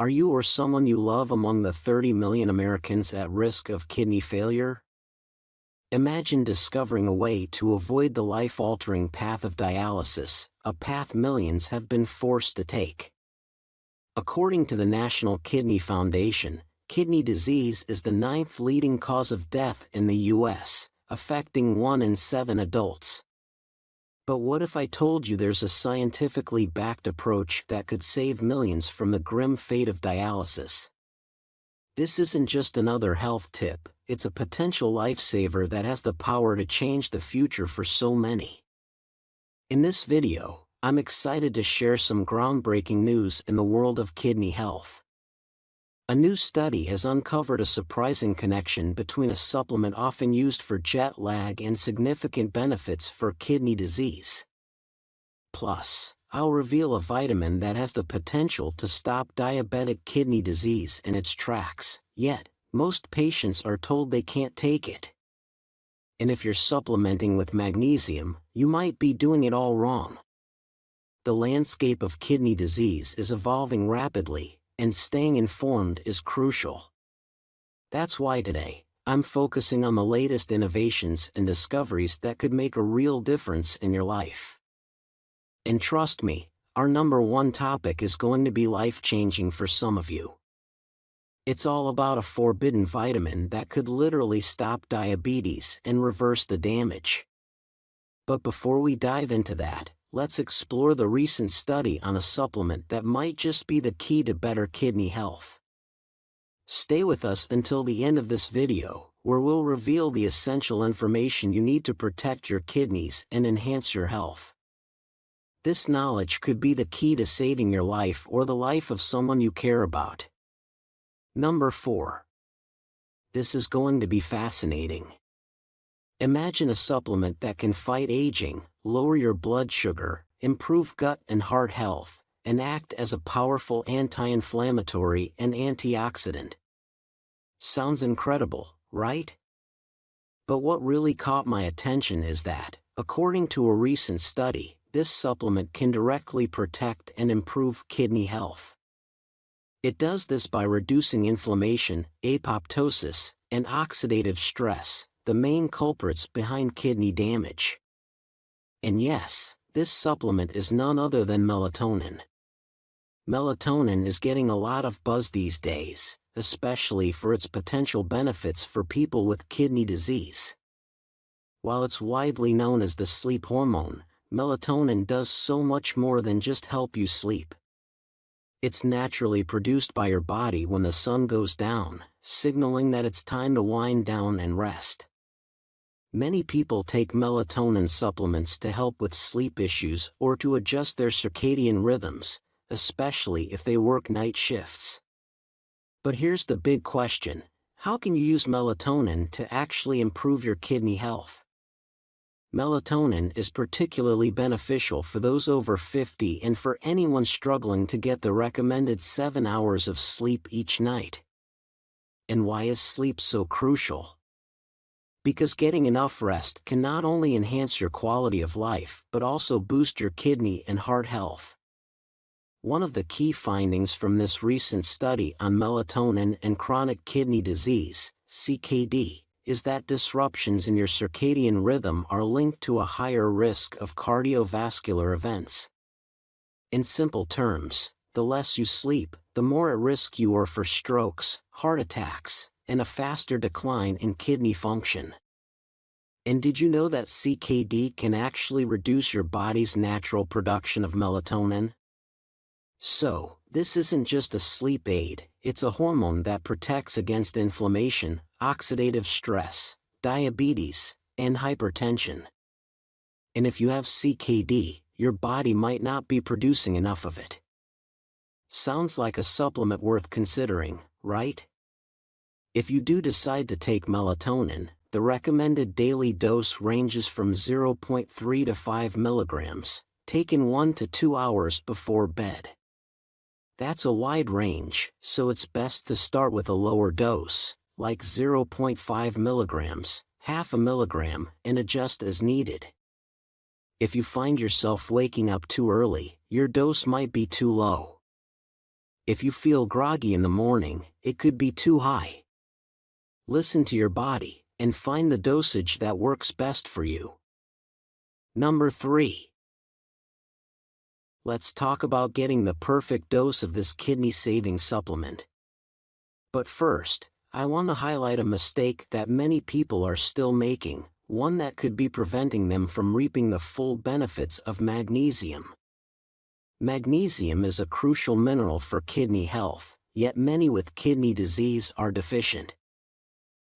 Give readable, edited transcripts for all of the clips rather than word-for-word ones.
Are you or someone you love among the 30 million Americans at risk of kidney failure? Imagine discovering a way to avoid the life-altering path of dialysis, a path millions have been forced to take. According to the National Kidney Foundation, kidney disease is the 9th leading cause of death in the U.S., affecting 1 in 7 adults. But what if I told you there's a scientifically backed approach that could save millions from the grim fate of dialysis? This isn't just another health tip, it's a potential lifesaver that has the power to change the future for so many. In this video, I'm excited to share some groundbreaking news in the world of kidney health. A new study has uncovered a surprising connection between a supplement often used for jet lag and significant benefits for kidney disease. Plus, I'll reveal a vitamin that has the potential to stop diabetic kidney disease in its tracks, yet, most patients are told they can't take it. And if you're supplementing with magnesium, you might be doing it all wrong. The landscape of kidney disease is evolving rapidly, and staying informed is crucial. That's why today, I'm focusing on the latest innovations and discoveries that could make a real difference in your life. And trust me, our number one topic is going to be life-changing for some of you. It's all about a forbidden vitamin that could literally stop diabetes and reverse the damage. But before we dive into that, let's explore the recent study on a supplement that might just be the key to better kidney health. Stay with us until the end of this video, where we'll reveal the essential information you need to protect your kidneys and enhance your health. This knowledge could be the key to saving your life or the life of someone you care about. Number 4. This is going to be fascinating. Imagine a supplement that can fight aging, lower your blood sugar, improve gut and heart health, and act as a powerful anti-inflammatory and antioxidant. Sounds incredible, right? But what really caught my attention is that, according to a recent study, this supplement can directly protect and improve kidney health. It does this by reducing inflammation, apoptosis, and oxidative stress, the main culprits behind kidney damage. And yes, this supplement is none other than melatonin. Melatonin is getting a lot of buzz these days, especially for its potential benefits for people with kidney disease. While it's widely known as the sleep hormone, melatonin does so much more than just help you sleep. It's naturally produced by your body when the sun goes down, signaling that it's time to wind down and rest. Many people take melatonin supplements to help with sleep issues or to adjust their circadian rhythms, especially if they work night shifts. But here's the big question: how can you use melatonin to actually improve your kidney health? Melatonin is particularly beneficial for those over 50 and for anyone struggling to get the recommended 7 hours of sleep each night. And why is sleep so crucial? Because getting enough rest can not only enhance your quality of life but also boost your kidney and heart health. One of the key findings from this recent study on melatonin and chronic kidney disease, CKD, is that disruptions in your circadian rhythm are linked to a higher risk of cardiovascular events. In simple terms, the less you sleep, the more at risk you are for strokes, heart attacks, and a faster decline in kidney function. And did you know that CKD can actually reduce your body's natural production of melatonin? So, this isn't just a sleep aid, it's a hormone that protects against inflammation, oxidative stress, diabetes, and hypertension. And if you have CKD, your body might not be producing enough of it. Sounds like a supplement worth considering, right? If you do decide to take melatonin, the recommended daily dose ranges from 0.3 to 5 milligrams, taken 1 to 2 hours before bed. That's a wide range, so it's best to start with a lower dose, like 0.5 milligrams, half a milligram, and adjust as needed. If you find yourself waking up too early, your dose might be too low. If you feel groggy in the morning, it could be too high. Listen to your body and find the dosage that works best for you. Number 3. Let's talk about getting the perfect dose of this kidney-saving supplement. But first, I want to highlight a mistake that many people are still making, one that could be preventing them from reaping the full benefits of magnesium. Magnesium is a crucial mineral for kidney health, yet many with kidney disease are deficient.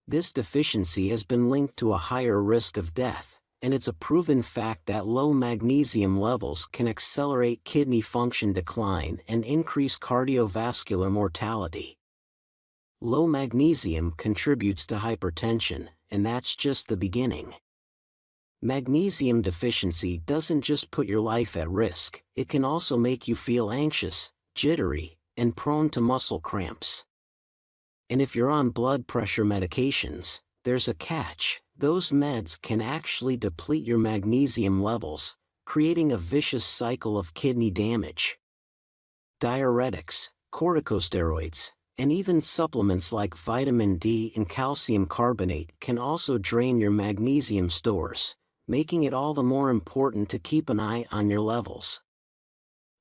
This deficiency has been linked to a higher risk of death, and it's a proven fact that low magnesium levels can accelerate kidney function decline and increase cardiovascular mortality. Low magnesium contributes to hypertension, and that's just the beginning. Magnesium deficiency doesn't just put your life at risk, it can also make you feel anxious, jittery, and prone to muscle cramps. And if you're on blood pressure medications, there's a catch: those meds can actually deplete your magnesium levels, creating a vicious cycle of kidney damage. Diuretics, corticosteroids, and even supplements like vitamin D and calcium carbonate can also drain your magnesium stores, making it all the more important to keep an eye on your levels.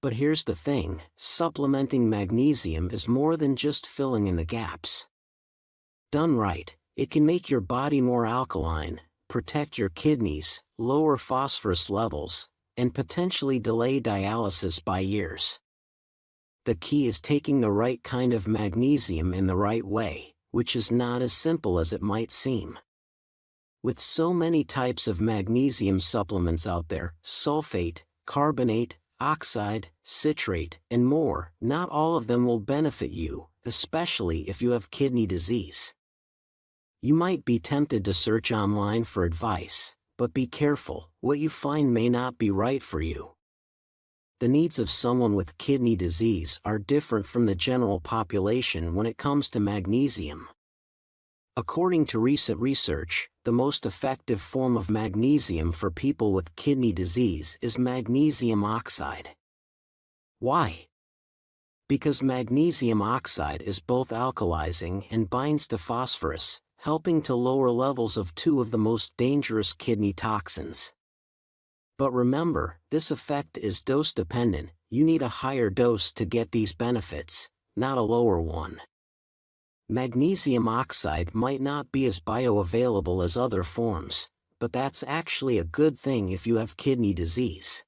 But here's the thing: supplementing magnesium is more than just filling in the gaps. Done right, it can make your body more alkaline, protect your kidneys, lower phosphorus levels, and potentially delay dialysis by years. The key is taking the right kind of magnesium in the right way, which is not as simple as it might seem. With so many types of magnesium supplements out there, sulfate, carbonate, oxide, citrate, and more, not all of them will benefit you, especially if you have kidney disease. You might be tempted to search online for advice, but be careful, what you find may not be right for you. The needs of someone with kidney disease are different from the general population when it comes to magnesium. According to recent research, the most effective form of magnesium for people with kidney disease is magnesium oxide. Why? Because magnesium oxide is both alkalizing and binds to phosphorus, helping to lower levels of two of the most dangerous kidney toxins. But remember, this effect is dose-dependent. You need a higher dose to get these benefits, not a lower one. Magnesium oxide might not be as bioavailable as other forms, but that's actually a good thing if you have kidney disease.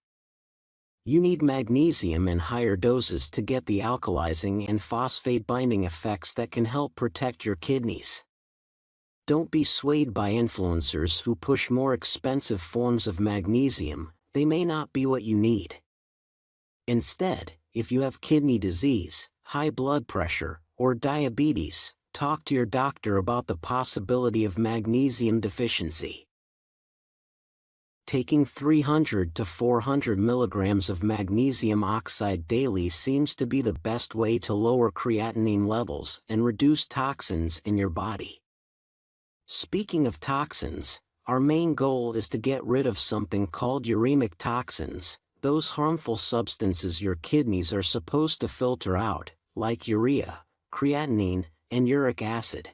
You need magnesium in higher doses to get the alkalizing and phosphate-binding effects that can help protect your kidneys. Don't be swayed by influencers who push more expensive forms of magnesium. They may not be what you need. Instead, if you have kidney disease, high blood pressure, or diabetes, talk to your doctor about the possibility of magnesium deficiency. Taking 300 to 400 milligrams of magnesium oxide daily seems to be the best way to lower creatinine levels and reduce toxins in your body. Speaking of toxins, our main goal is to get rid of something called uremic toxins, those harmful substances your kidneys are supposed to filter out, like urea, creatinine, and uric acid.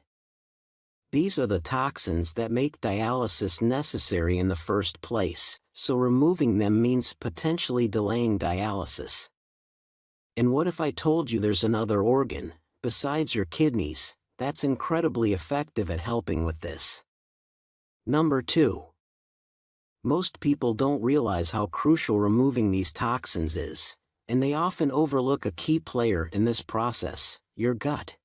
These are the toxins that make dialysis necessary in the first place, so removing them means potentially delaying dialysis. And what if I told you there's another organ, besides your kidneys, that's incredibly effective at helping with this? Number 2. Most people don't realize how crucial removing these toxins is, and they often overlook a key player in this process: your gut.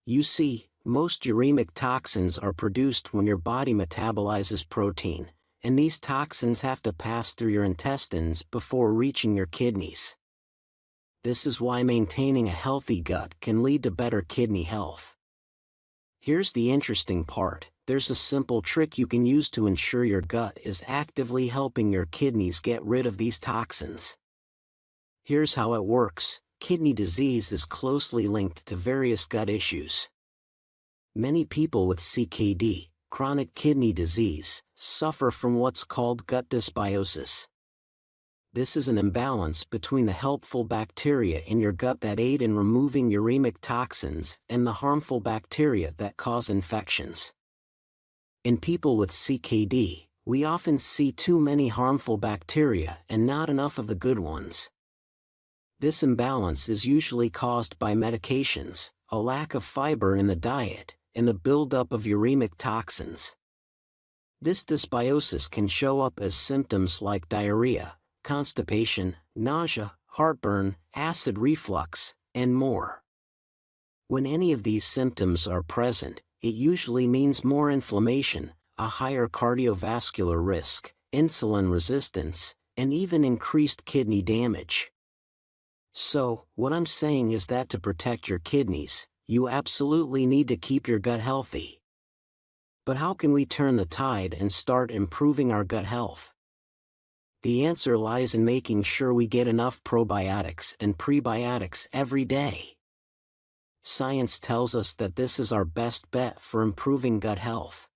You see, most uremic toxins are produced when your body metabolizes protein, and these toxins have to pass through your intestines before reaching your kidneys. This is why maintaining a healthy gut can lead to better kidney health. Here's the interesting part: there's a simple trick you can use to ensure your gut is actively helping your kidneys get rid of these toxins. Here's how it works. Kidney disease is closely linked to various gut issues. Many people with CKD, chronic kidney disease, suffer from what's called gut dysbiosis. This is an imbalance between the helpful bacteria in your gut that aid in removing uremic toxins and the harmful bacteria that cause infections. In people with CKD, we often see too many harmful bacteria and not enough of the good ones. This imbalance is usually caused by medications, a lack of fiber in the diet, and the buildup of uremic toxins. This dysbiosis can show up as symptoms like diarrhea, constipation, nausea, heartburn, acid reflux, and more. When any of these symptoms are present, it usually means more inflammation, a higher cardiovascular risk, insulin resistance, and even increased kidney damage. So, what I'm saying is that to protect your kidneys, you absolutely need to keep your gut healthy. But how can we turn the tide and start improving our gut health? The answer lies in making sure we get enough probiotics and prebiotics every day. Science tells us that this is our best bet for improving gut health.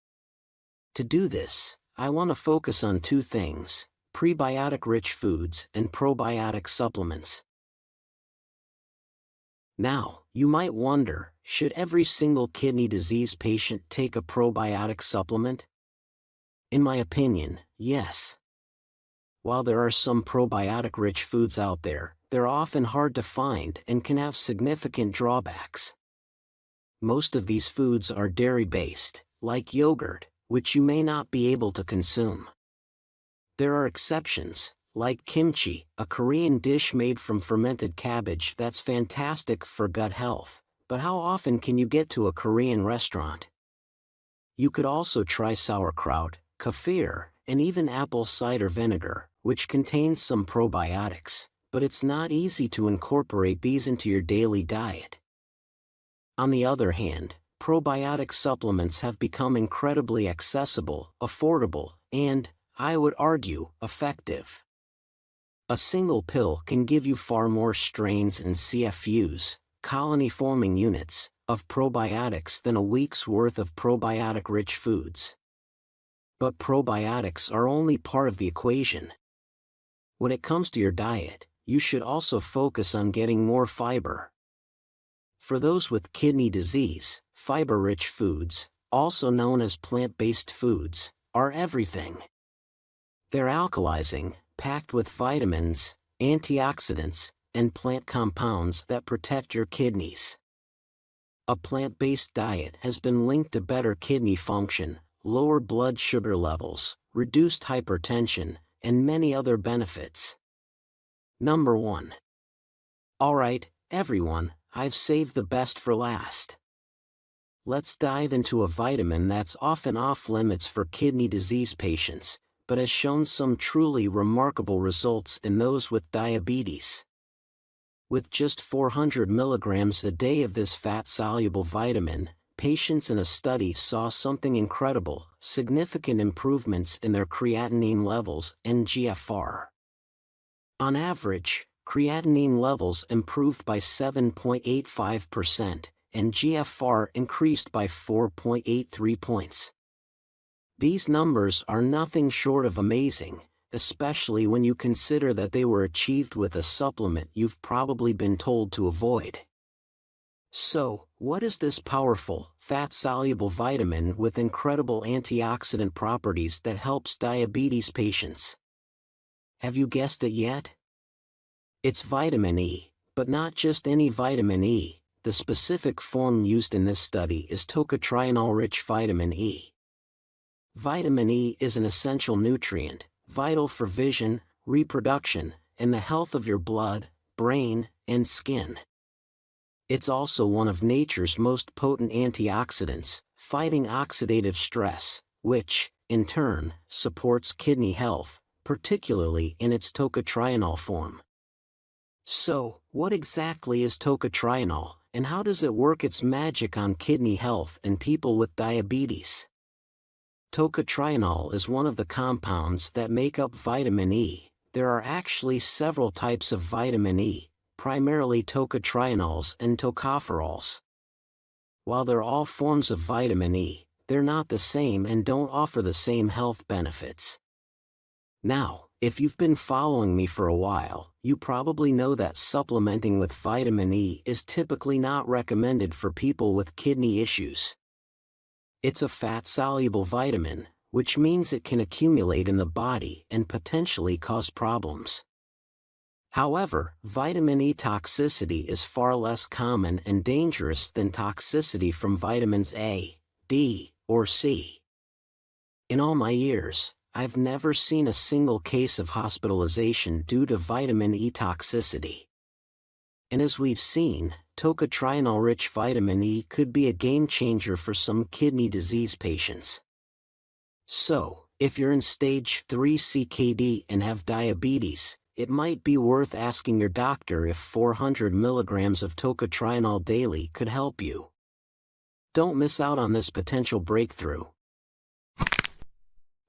To do this, I want to focus on two things: prebiotic-rich foods and probiotic supplements. Now, you might wonder, should every single kidney disease patient take a probiotic supplement? In my opinion, yes. While there are some probiotic-rich foods out there, they're often hard to find and can have significant drawbacks. Most of these foods are dairy-based, like yogurt, which you may not be able to consume. There are exceptions, like kimchi, a Korean dish made from fermented cabbage that's fantastic for gut health, but how often can you get to a Korean restaurant? You could also try sauerkraut, kefir, and even apple cider vinegar, which contains some probiotics, but it's not easy to incorporate these into your daily diet. On the other hand, probiotic supplements have become incredibly accessible, affordable, and, I would argue, effective. A single pill can give you far more strains and CFUs, colony-forming units, of probiotics than a week's worth of probiotic-rich foods. But probiotics are only part of the equation. When it comes to your diet, you should also focus on getting more fiber. For those with kidney disease, fiber-rich foods, also known as plant-based foods, are everything. They're alkalizing, packed with vitamins, antioxidants, and plant compounds that protect your kidneys. A plant-based diet has been linked to better kidney function, lower blood sugar levels, reduced hypertension, and many other benefits. Number 1. Alright, everyone, I've saved the best for last. Let's dive into a vitamin that's often off limits for kidney disease patients, but has shown some truly remarkable results in those with diabetes. With just 400 milligrams a day of this fat-soluble vitamin, patients in a study saw something incredible: significant improvements in their creatinine levels and GFR. On average, creatinine levels improved by 7.85%, and GFR increased by 4.83 points. These numbers are nothing short of amazing, especially when you consider that they were achieved with a supplement you've probably been told to avoid. So, what is this powerful, fat-soluble vitamin with incredible antioxidant properties that helps diabetes patients? Have you guessed it yet? It's vitamin E, but not just any vitamin E. The specific form used in this study is tocotrienol-rich vitamin E. Vitamin E is an essential nutrient, vital for vision, reproduction, and the health of your blood, brain, and skin. It's also one of nature's most potent antioxidants, fighting oxidative stress, which, in turn, supports kidney health, particularly in its tocotrienol form. So, what exactly is tocotrienol, and how does it work its magic on kidney health in people with diabetes? Tocotrienol is one of the compounds that make up vitamin E. There are actually several types of vitamin E, primarily tocotrienols and tocopherols. While they're all forms of vitamin E, they're not the same and don't offer the same health benefits. Now, If you've been following me for a while, you probably know that supplementing with vitamin E is typically not recommended for people with kidney issues. It's a fat-soluble vitamin, which means it can accumulate in the body and potentially cause problems. However, vitamin E toxicity is far less common and dangerous than toxicity from vitamins A, D, or C. In all my years, I've never seen a single case of hospitalization due to vitamin E toxicity. And as we've seen, tocotrienol-rich vitamin E could be a game changer for some kidney disease patients. So, if you're in stage 3 CKD and have diabetes, it might be worth asking your doctor if 400 milligrams of tocotrienol daily could help you. Don't miss out on this potential breakthrough.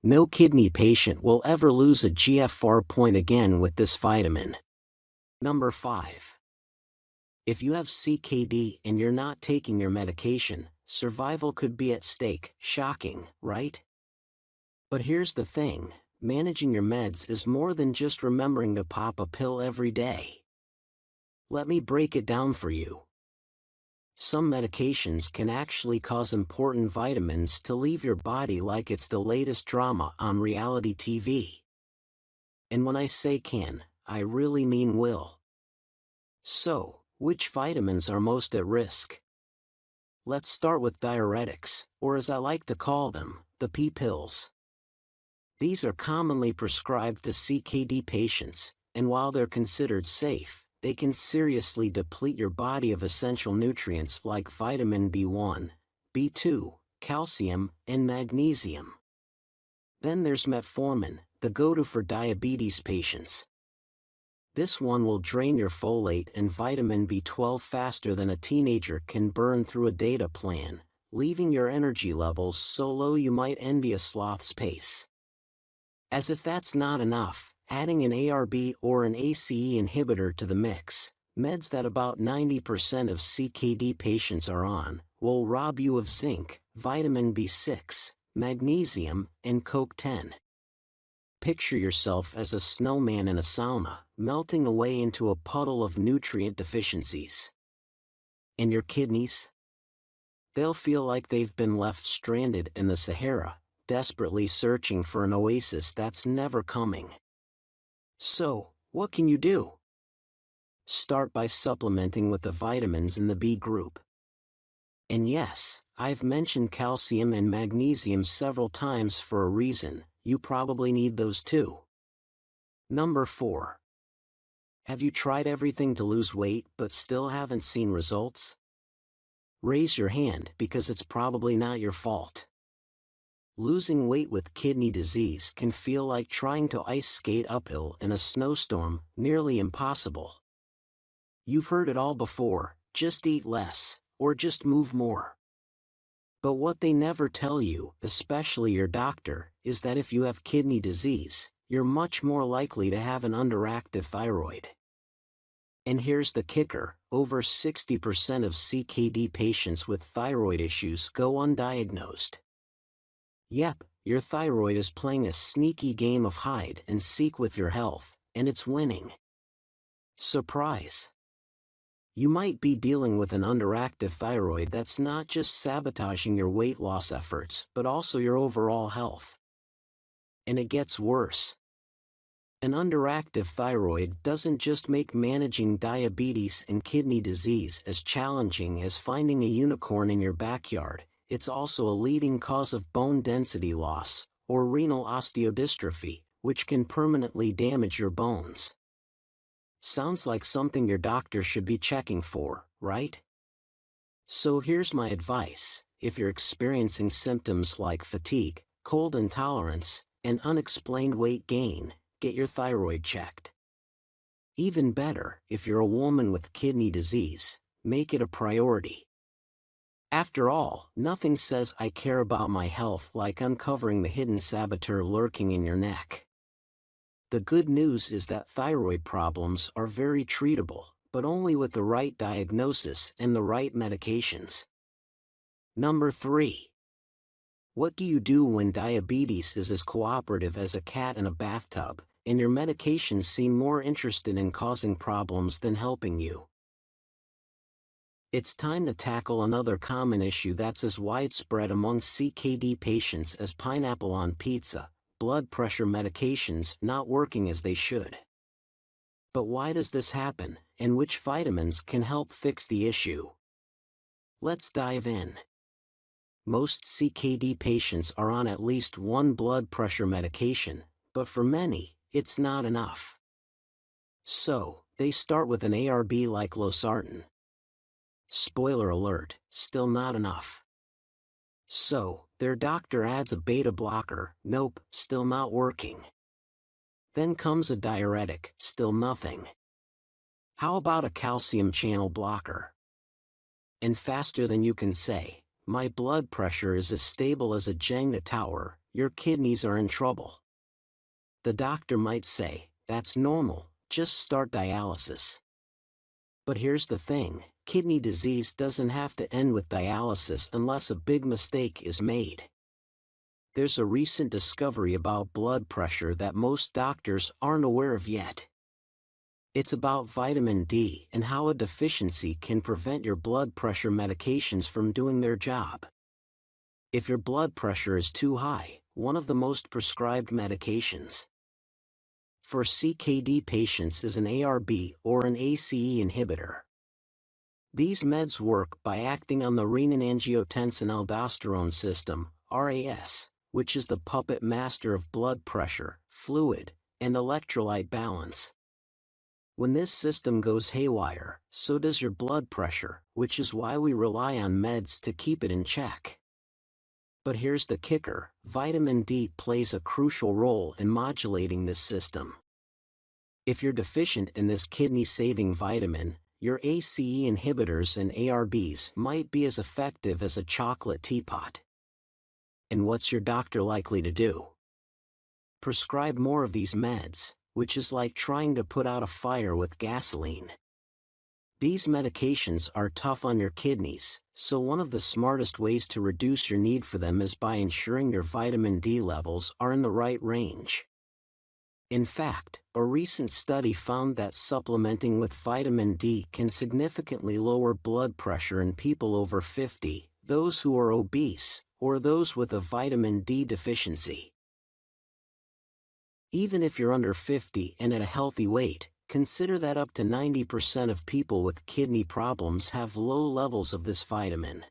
No kidney patient will ever lose a GFR point again with this vitamin. Number 5. If you have CKD and you're not taking your medication, survival could be at stake. Shocking, right? But here's the thing, managing your meds is more than just remembering to pop a pill every day. Let me break it down for you. Some medications can actually cause important vitamins to leave your body like it's the latest drama on reality TV. And when I say can, I really mean will. So, which vitamins are most at risk? Let's start with diuretics, or as I like to call them, the P pills. These are commonly prescribed to CKD patients, and while they're considered safe, they can seriously deplete your body of essential nutrients like vitamin B1, B2, calcium, and magnesium. Then there's metformin, the go-to for diabetes patients. This one will drain your folate and vitamin B12 faster than a teenager can burn through a data plan, leaving your energy levels so low you might envy a sloth's pace. As if that's not enough, adding an ARB or an ACE inhibitor to the mix, meds that about 90% of CKD patients are on, will rob you of zinc, vitamin B6, magnesium, and CoQ10. Picture yourself as a snowman in a sauna, melting away into a puddle of nutrient deficiencies. And your kidneys? They'll feel like they've been left stranded in the Sahara, desperately searching for an oasis that's never coming. So, what can you do? Start by supplementing with the vitamins in the B group. And yes, I've mentioned calcium and magnesium several times for a reason, you probably need those too. Number 4. Have you tried everything to lose weight but still haven't seen results? Raise your hand because it's probably not your fault. Losing weight with kidney disease can feel like trying to ice skate uphill in a snowstorm, nearly impossible. You've heard it all before, just eat less, or just move more. But what they never tell you, especially your doctor, is that if you have kidney disease, you're much more likely to have an underactive thyroid. And here's the kicker, over 60% of CKD patients with thyroid issues go undiagnosed. Yep, your thyroid is playing a sneaky game of hide and seek with your health, and it's winning. Surprise! You might be dealing with an underactive thyroid that's not just sabotaging your weight loss efforts, but also your overall health. And it gets worse. An underactive thyroid doesn't just make managing diabetes and kidney disease as challenging as finding a unicorn in your backyard, it's also a leading cause of bone density loss, or renal osteodystrophy, which can permanently damage your bones. Sounds like something your doctor should be checking for, right? So here's my advice, if you're experiencing symptoms like fatigue, cold intolerance, and unexplained weight gain, get your thyroid checked. Even better, if you're a woman with kidney disease, make it a priority. After all, nothing says I care about my health like uncovering the hidden saboteur lurking in your neck. The good news is that thyroid problems are very treatable, but only with the right diagnosis and the right medications. Number 3. What do you do when diabetes is as cooperative as a cat in a bathtub? and your medications seem more interested in causing problems than helping you. It's time to tackle another common issue that's as widespread among CKD patients as pineapple on pizza: blood pressure medications not working as they should. But why does this happen, and which vitamins can help fix the issue? Let's dive in. Most CKD patients are on at least one blood pressure medication, but for many, it's not enough. So, they start with an ARB like losartan. Spoiler alert, still not enough. So, their doctor adds a beta blocker. Nope, still not working. Then comes a diuretic, still nothing. How about a calcium channel blocker? And faster than you can say, "My blood pressure is as stable as a Jenga tower," your kidneys are in trouble. The doctor might say, "That's normal, just start dialysis." But here's the thing: kidney disease doesn't have to end with dialysis unless a big mistake is made. There's a recent discovery about blood pressure that most doctors aren't aware of yet. It's about vitamin D and how a deficiency can prevent your blood pressure medications from doing their job. If your blood pressure is too high, one of the most prescribed medications for CKD patients is an ARB or an ACE inhibitor. These meds work by acting on the renin-angiotensin-aldosterone system, RAS, which is the puppet master of blood pressure, fluid, and electrolyte balance. When this system goes haywire, so does your blood pressure, which is why we rely on meds to keep it in check. But here's the kicker: vitamin D plays a crucial role in modulating this system. If you're deficient in this kidney-saving vitamin, your ACE inhibitors and ARBs might be as effective as a chocolate teapot. And what's your doctor likely to do? Prescribe more of these meds, which is like trying to put out a fire with gasoline. These medications are tough on your kidneys, so one of the smartest ways to reduce your need for them is by ensuring your vitamin D levels are in the right range. In fact, a recent study found that supplementing with vitamin D can significantly lower blood pressure in people over 50, those who are obese, or those with a vitamin D deficiency. Even if you're under 50 and at a healthy weight, consider that up to 90% of people with kidney problems have low levels of this vitamin.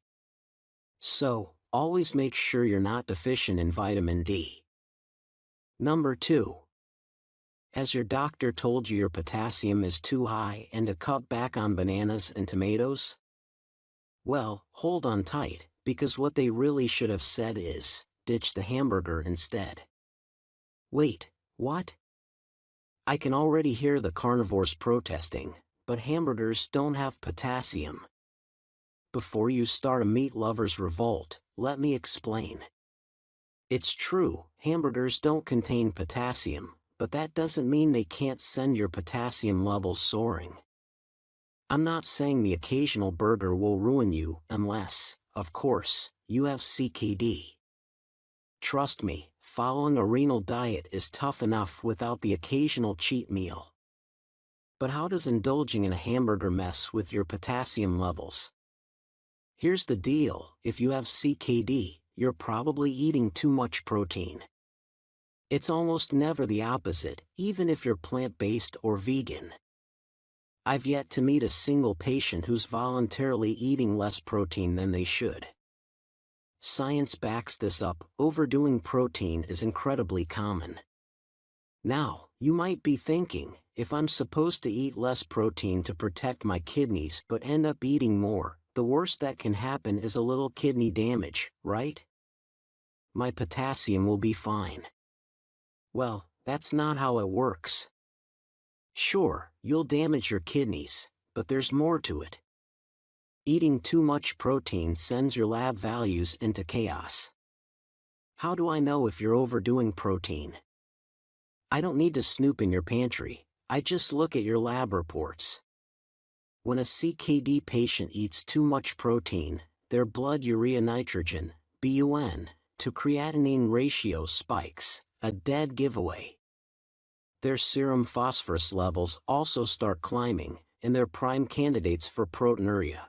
So, always make sure you're not deficient in vitamin D. Number 2. Has your doctor told you your potassium is too high and to cut back on bananas and tomatoes? Well, hold on tight, because what they really should have said is, ditch the hamburger instead. Wait, what? I can already hear the carnivores protesting, but hamburgers don't have potassium. Before you start a meat lover's revolt, let me explain. It's true, hamburgers don't contain potassium, but that doesn't mean they can't send your potassium levels soaring. I'm not saying the occasional burger will ruin you unless, of course, you have CKD. Trust me, following a renal diet is tough enough without the occasional cheat meal. But how does indulging in a hamburger mess with your potassium levels? Here's the deal: if you have CKD, you're probably eating too much protein. It's almost never the opposite, even if you're plant-based or vegan. I've yet to meet a single patient who's voluntarily eating less protein than they should. Science backs this up: overdoing protein is incredibly common. Now, you might be thinking, if I'm supposed to eat less protein to protect my kidneys but end up eating more, the worst that can happen is a little kidney damage, right? My potassium will be fine. Well, that's not how it works. Sure, you'll damage your kidneys, but there's more to it. Eating too much protein sends your lab values into chaos. How do I know if you're overdoing protein? I don't need to snoop in your pantry, I just look at your lab reports. When a CKD patient eats too much protein, their blood urea nitrogen, BUN, to creatinine ratio spikes, a dead giveaway. Their serum phosphorus levels also start climbing, and they're prime candidates for proteinuria.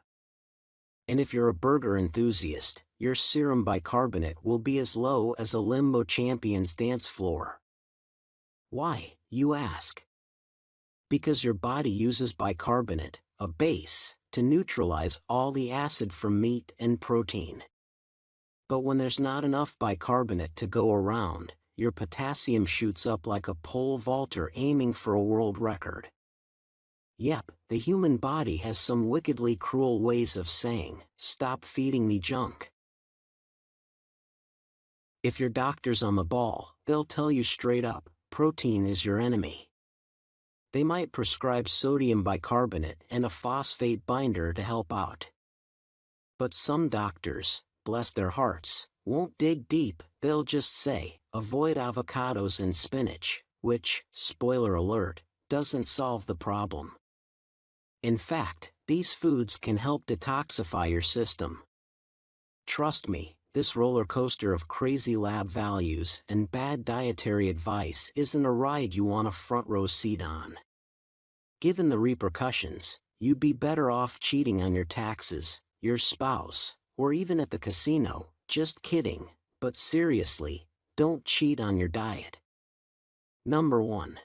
And if you're a burger enthusiast, your serum bicarbonate will be as low as a limbo champion's dance floor. Why, you ask? Because your body uses bicarbonate, a base, to neutralize all the acid from meat and protein. But when there's not enough bicarbonate to go around, your potassium shoots up like a pole vaulter aiming for a world record. Yep, the human body has some wickedly cruel ways of saying, "Stop feeding me junk." If your doctor's on the ball, they'll tell you straight up, protein is your enemy. They might prescribe sodium bicarbonate and a phosphate binder to help out. But some doctors, bless their hearts, won't dig deep. They'll just say, avoid avocados and spinach, which, spoiler alert, doesn't solve the problem. In fact, these foods can help detoxify your system. Trust me, this roller coaster of crazy lab values and bad dietary advice isn't a ride you want a front row seat on. Given the repercussions, you'd be better off cheating on your taxes, your spouse, or even at the casino. Just kidding, but seriously, don't cheat on your diet. Number 1.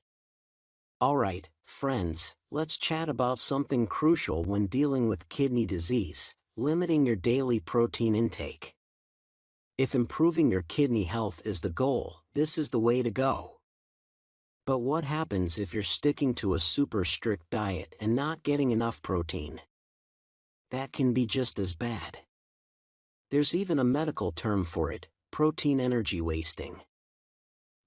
Alright, friends, let's chat about something crucial when dealing with kidney disease: limiting your daily protein intake. If improving your kidney health is the goal, this is the way to go. But what happens if you're sticking to a super strict diet and not getting enough protein? That can be just as bad. There's even a medical term for it: protein energy wasting.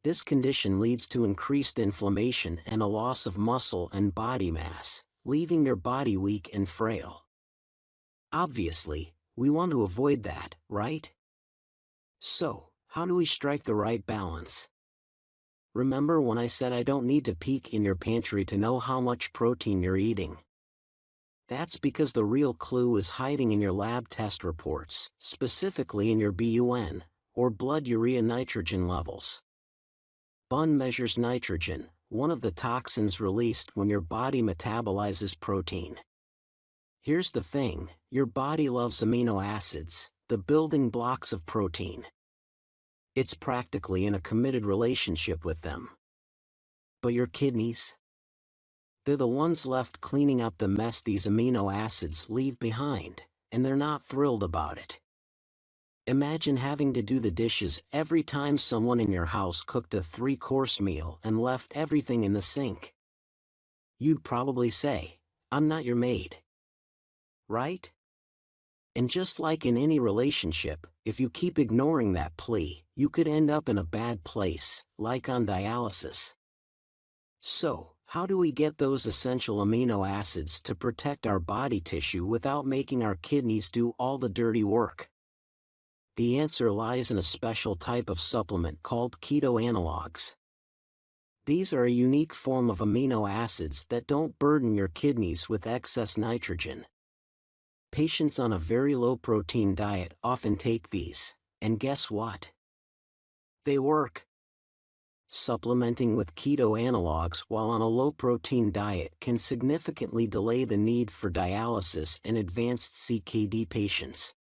This condition leads to increased inflammation and a loss of muscle and body mass, leaving your body weak and frail. Obviously, we want to avoid that, right? So, how do we strike the right balance? Remember when I said I don't need to peek in your pantry to know how much protein you're eating? That's because the real clue is hiding in your lab test reports, specifically in your BUN, or blood urea nitrogen levels. BUN measures nitrogen, one of the toxins released when your body metabolizes protein. Here's the thing: your body loves amino acids, the building blocks of protein. It's practically in a committed relationship with them. But your kidneys? They're the ones left cleaning up the mess these amino acids leave behind, and they're not thrilled about it. Imagine having to do the dishes every time someone in your house cooked a 3-course meal and left everything in the sink. You'd probably say, "I'm not your maid." Right? And just like in any relationship, if you keep ignoring that plea, you could end up in a bad place, like on dialysis. So, how do we get those essential amino acids to protect our body tissue without making our kidneys do all the dirty work? The answer lies in a special type of supplement called Keto Analoges. These are a unique form of amino acids that don't burden your kidneys with excess nitrogen. Patients on a very low-protein diet often take these, and guess what? They work. Supplementing with keto analogs while on a low-protein diet can significantly delay the need for dialysis in advanced CKD patients.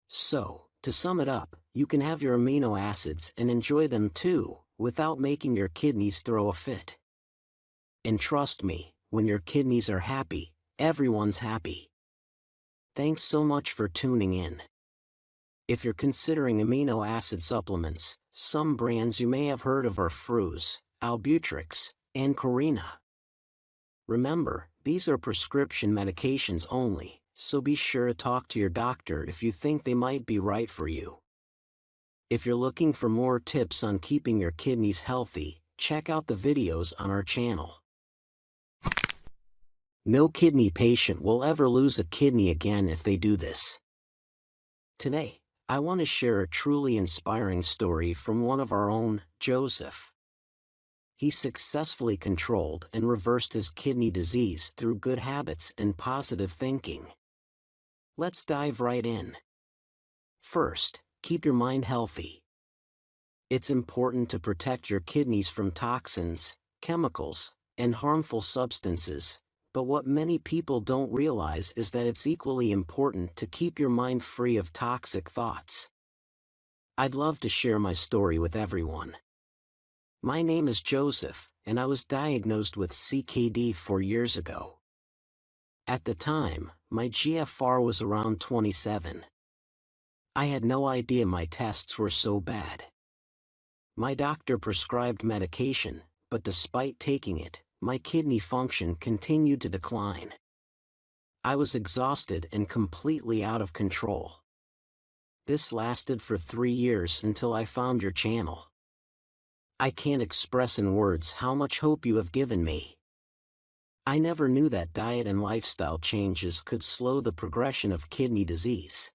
So, to sum it up, you can have your amino acids and enjoy them too, without making your kidneys throw a fit. And trust me, when your kidneys are happy, everyone's happy. Thanks so much for tuning in. If you're considering amino acid supplements, some brands you may have heard of are Fruz, Albutrix, and Corina. Remember, these are prescription medications only, so be sure to talk to your doctor if you think they might be right for you. If you're looking for more tips on keeping your kidneys healthy, check out the videos on our channel. No kidney patient will ever lose a kidney again if they do this. Today, I want to share a truly inspiring story from one of our own, Joseph. He successfully controlled and reversed his kidney disease through good habits and positive thinking. Let's dive right in. First, keep your mind healthy. It's important to protect your kidneys from toxins, chemicals, and harmful substances, but what many people don't realize is that it's equally important to keep your mind free of toxic thoughts. I'd love to share my story with everyone. My name is Joseph, and I was diagnosed with CKD 4 years ago. At the time, my GFR was around 27. I had no idea my tests were so bad. My doctor prescribed medication, but despite taking it, my kidney function continued to decline. I was exhausted and completely out of control. This lasted for 3 years until I found your channel. I can't express in words how much hope you have given me. I never knew that diet and lifestyle changes could slow the progression of kidney disease.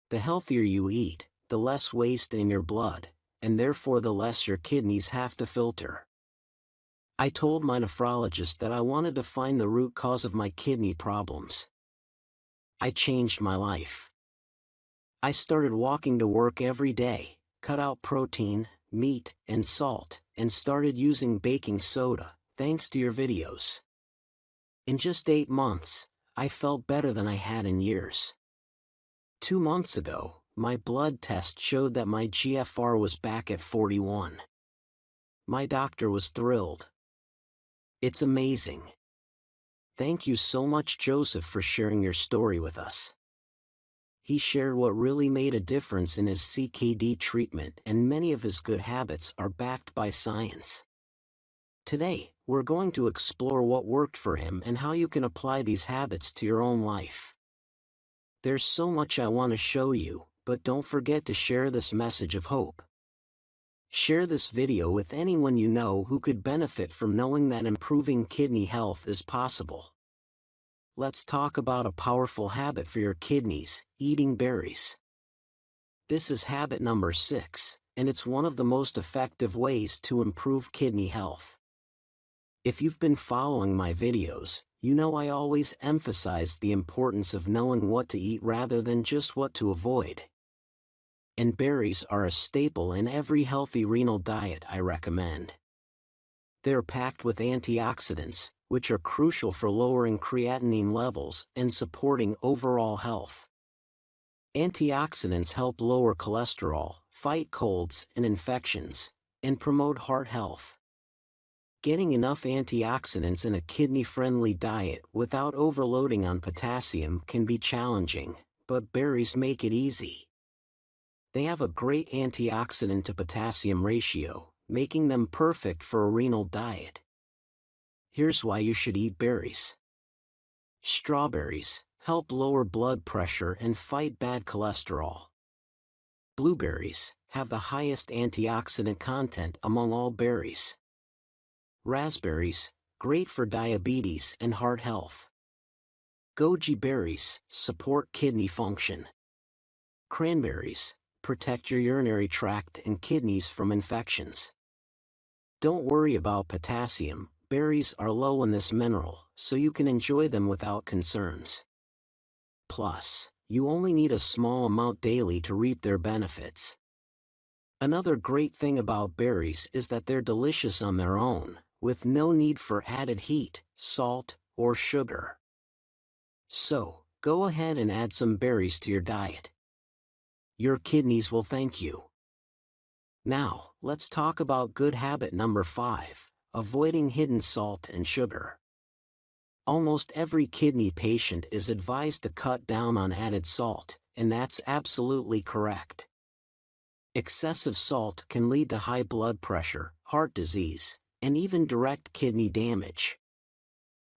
The healthier you eat, the less waste in your blood, and therefore the less your kidneys have to filter. I told my nephrologist that I wanted to find the root cause of my kidney problems. I changed my life. I started walking to work every day, cut out protein, meat, and salt, and started using baking soda, thanks to your videos. In just 8 months, I felt better than I had in years. 2 months ago, my blood test showed that my GFR was back at 41. My doctor was thrilled. It's amazing. Thank you so much, Joseph, for sharing your story with us. He shared what really made a difference in his CKD treatment, and many of his good habits are backed by science. Today, we're going to explore what worked for him and how you can apply these habits to your own life. There's so much I want to show you, but don't forget to share this message of hope. Share this video with anyone you know who could benefit from knowing that improving kidney health is possible. Let's talk about a powerful habit for your kidneys: eating berries. This is habit number 6, and it's one of the most effective ways to improve kidney health. If you've been following my videos, you know I always emphasize the importance of knowing what to eat rather than just what to avoid. And berries are a staple in every healthy renal diet I recommend. They're packed with antioxidants, which are crucial for lowering creatinine levels and supporting overall health. Antioxidants help lower cholesterol, fight colds and infections, and promote heart health. Getting enough antioxidants in a kidney-friendly diet without overloading on potassium can be challenging, but berries make it easy. They have a great antioxidant to potassium ratio, making them perfect for a renal diet. Here's why you should eat berries. Strawberries help lower blood pressure and fight bad cholesterol. Blueberries have the highest antioxidant content among all berries. Raspberries, great for diabetes and heart health. Goji berries support kidney function. Cranberries protect your urinary tract and kidneys from infections. Don't worry about potassium. Berries are low in this mineral, so you can enjoy them without concerns. Plus, you only need a small amount daily to reap their benefits. Another great thing about berries is that they're delicious on their own, with no need for added heat, salt, or sugar. So, go ahead and add some berries to your diet. Your kidneys will thank you. Now, let's talk about good habit number 5. Avoiding hidden salt and sugar. Almost every kidney patient is advised to cut down on added salt, and that's absolutely correct. Excessive salt can lead to high blood pressure, heart disease, and even direct kidney damage.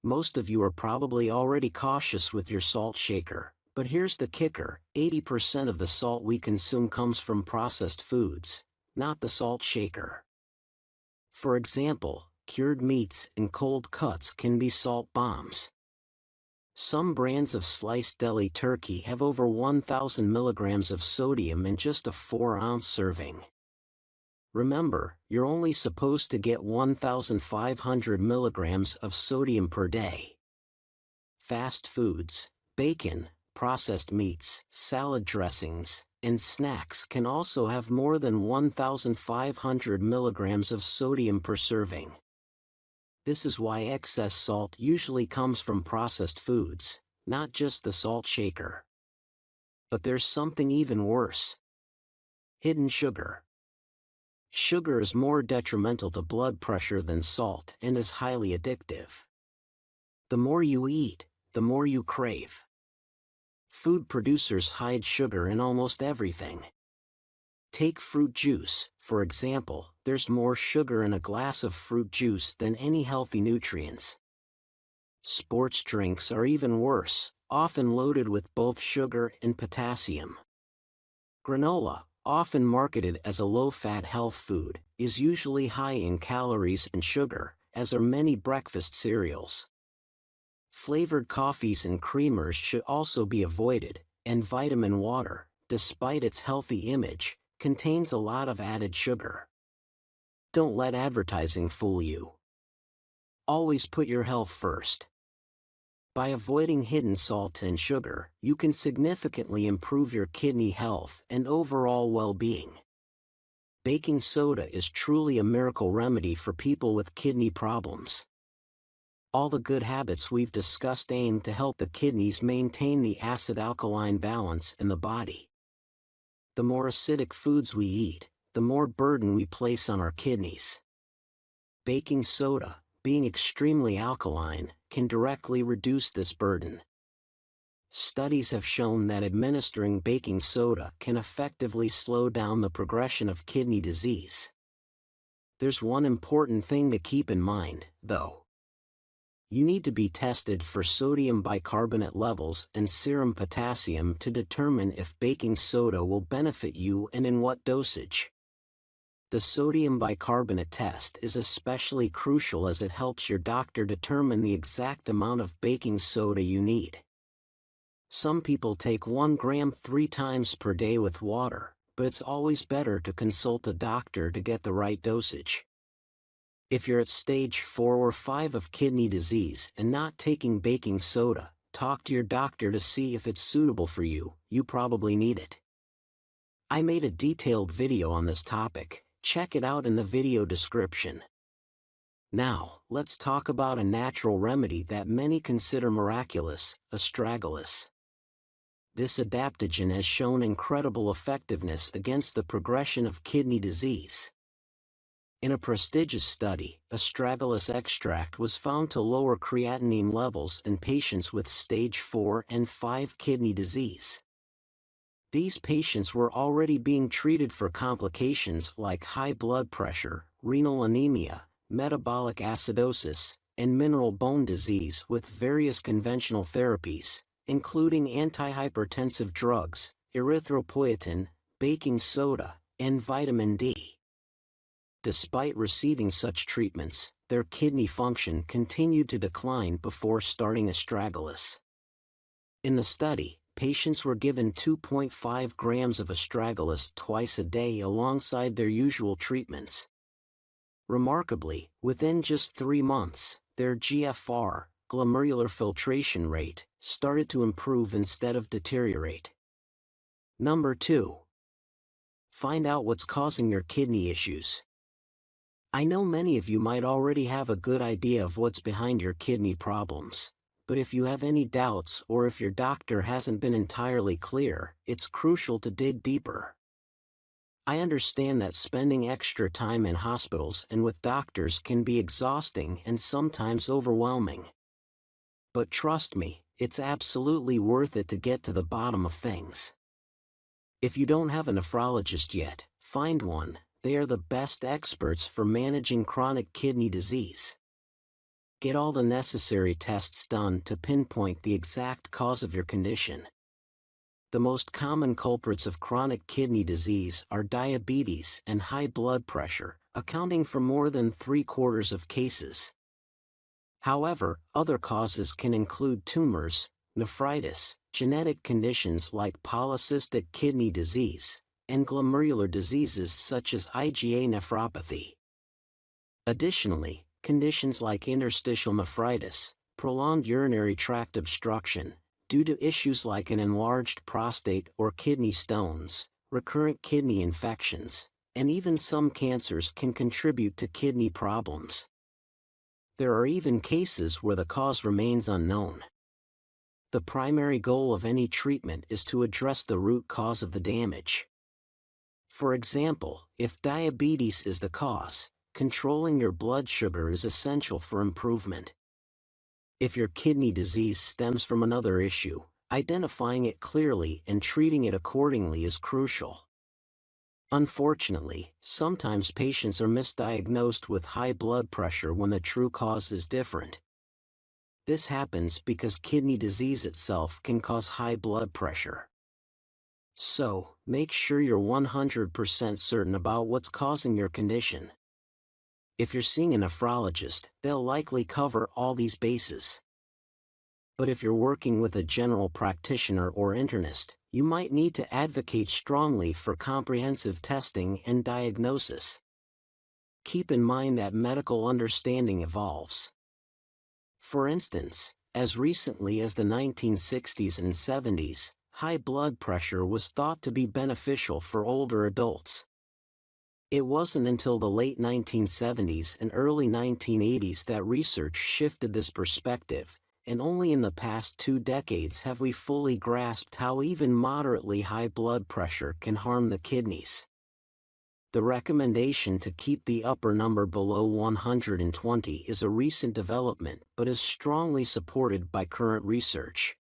Most of you are probably already cautious with your salt shaker, but here's the kicker: 80% of the salt we consume comes from processed foods, not the salt shaker. For example, cured meats and cold cuts can be salt bombs. Some brands of sliced deli turkey have over 1,000 milligrams of sodium in just a 4-ounce serving. Remember, you're only supposed to get 1,500 milligrams of sodium per day. Fast foods, bacon, processed meats, salad dressings, and snacks can also have more than 1,500 milligrams of sodium per serving. This is why excess salt usually comes from processed foods, not just the salt shaker. But there's something even worse. Hidden sugar. Sugar is more detrimental to blood pressure than salt and is highly addictive. The more you eat, the more you crave. Food producers hide sugar in almost everything. Take fruit juice, for example. There's more sugar in a glass of fruit juice than any healthy nutrients. Sports drinks are even worse, often loaded with both sugar and potassium. Granola, often marketed as a low-fat health food, is usually high in calories and sugar, as are many breakfast cereals. Flavored coffees and creamers should also be avoided, and vitamin water, despite its healthy image, contains a lot of added sugar. Don't let advertising fool you. Always put your health first. By avoiding hidden salt and sugar, you can significantly improve your kidney health and overall well-being. Baking soda is truly a miracle remedy for people with kidney problems. All the good habits we've discussed aim to help the kidneys maintain the acid-alkaline balance in the body. The more acidic foods we eat, the more burden we place on our kidneys. Baking soda, being extremely alkaline, can directly reduce this burden. Studies have shown that administering baking soda can effectively slow down the progression of kidney disease. There's one important thing to keep in mind, though. You need to be tested for sodium bicarbonate levels and serum potassium to determine if baking soda will benefit you and in what dosage. The sodium bicarbonate test is especially crucial as it helps your doctor determine the exact amount of baking soda you need. Some people take 1 gram 3 times per day with water, but it's always better to consult a doctor to get the right dosage. If you're at stage 4 or 5 of kidney disease and not taking baking soda, talk to your doctor to see if it's suitable for you. You probably need it. I made a detailed video on this topic. Check it out in the video description. Now, let's talk about a natural remedy that many consider miraculous, astragalus. This adaptogen has shown incredible effectiveness against the progression of kidney disease. In a prestigious study, astragalus extract was found to lower creatinine levels in patients with stage 4 and 5 kidney disease. These patients were already being treated for complications like high blood pressure, renal anemia, metabolic acidosis, and mineral bone disease with various conventional therapies, including antihypertensive drugs, erythropoietin, baking soda, and vitamin D. Despite receiving such treatments, their kidney function continued to decline before starting astragalus. In the study, patients were given 2.5 grams of astragalus twice a day alongside their usual treatments. Remarkably, within just 3 months, their GFR, glomerular filtration rate, started to improve instead of deteriorate. Number 2. Find out what's causing your kidney issues. I know many of you might already have a good idea of what's behind your kidney problems, but if you have any doubts or if your doctor hasn't been entirely clear, it's crucial to dig deeper. I understand that spending extra time in hospitals and with doctors can be exhausting and sometimes overwhelming. But trust me, it's absolutely worth it to get to the bottom of things. If you don't have a nephrologist yet, find one. They are the best experts for managing chronic kidney disease. Get all the necessary tests done to pinpoint the exact cause of your condition. The most common culprits of chronic kidney disease are diabetes and high blood pressure, accounting for more than 3/4 of cases. However, other causes can include tumors, nephritis, genetic conditions like polycystic kidney disease, and glomerular diseases such as IgA nephropathy. Additionally, conditions like interstitial nephritis, prolonged urinary tract obstruction, Due to issues like an enlarged prostate or kidney stones, recurrent kidney infections, and even some cancers can contribute to kidney problems. There are even cases where the cause remains unknown. The primary goal of any treatment is to address the root cause of the damage. For example, if diabetes is the cause, controlling your blood sugar is essential for improvement. If your kidney disease stems from another issue, identifying it clearly and treating it accordingly is crucial. Unfortunately, sometimes patients are misdiagnosed with high blood pressure when the true cause is different. This happens because kidney disease itself can cause high blood pressure. So, make sure you're 100% certain about what's causing your condition. If you're seeing a nephrologist, they'll likely cover all these bases. But if you're working with a general practitioner or internist, you might need to advocate strongly for comprehensive testing and diagnosis. Keep in mind that medical understanding evolves. For instance, as recently as the 1960s and 70s, high blood pressure was thought to be beneficial for older adults. It wasn't until the late 1970s and early 1980s that research shifted this perspective, and only in the past 2 decades have we fully grasped how even moderately high blood pressure can harm the kidneys. The recommendation to keep the upper number below 120 is a recent development but is strongly supported by current research.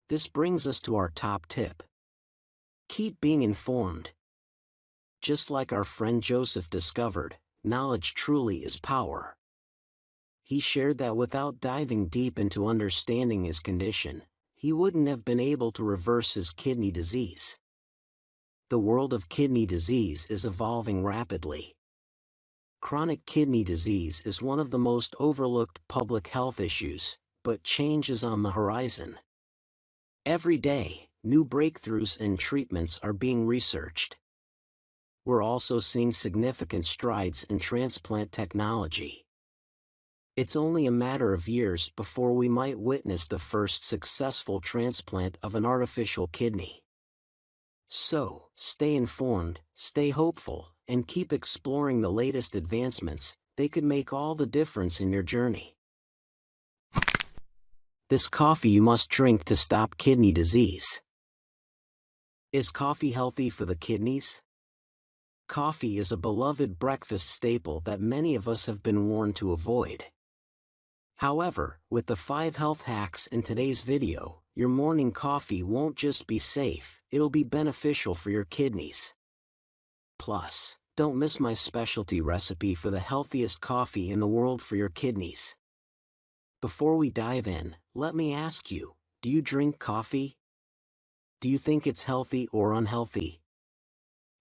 This brings us to our top tip. Keep being informed. Just like our friend Joseph discovered, knowledge truly is power. He shared that without diving deep into understanding his condition, he wouldn't have been able to reverse his kidney disease. The world of kidney disease is evolving rapidly. Chronic kidney disease is one of the most overlooked public health issues, but change is on the horizon. Every day, new breakthroughs and treatments are being researched. We're also seeing significant strides in transplant technology. It's only a matter of years before we might witness the first successful transplant of an artificial kidney. So, stay informed, stay hopeful, and keep exploring the latest advancements. They could make all the difference in your journey. This coffee you must drink to stop kidney disease. Is coffee healthy for the kidneys? Coffee is a beloved breakfast staple that many of us have been warned to avoid. However, with the 5 health hacks in today's video, your morning coffee won't just be safe, it'll be beneficial for your kidneys. Plus, don't miss my specialty recipe for the healthiest coffee in the world for your kidneys. Before we dive in, let me ask you, do you drink coffee? Do you think it's healthy or unhealthy?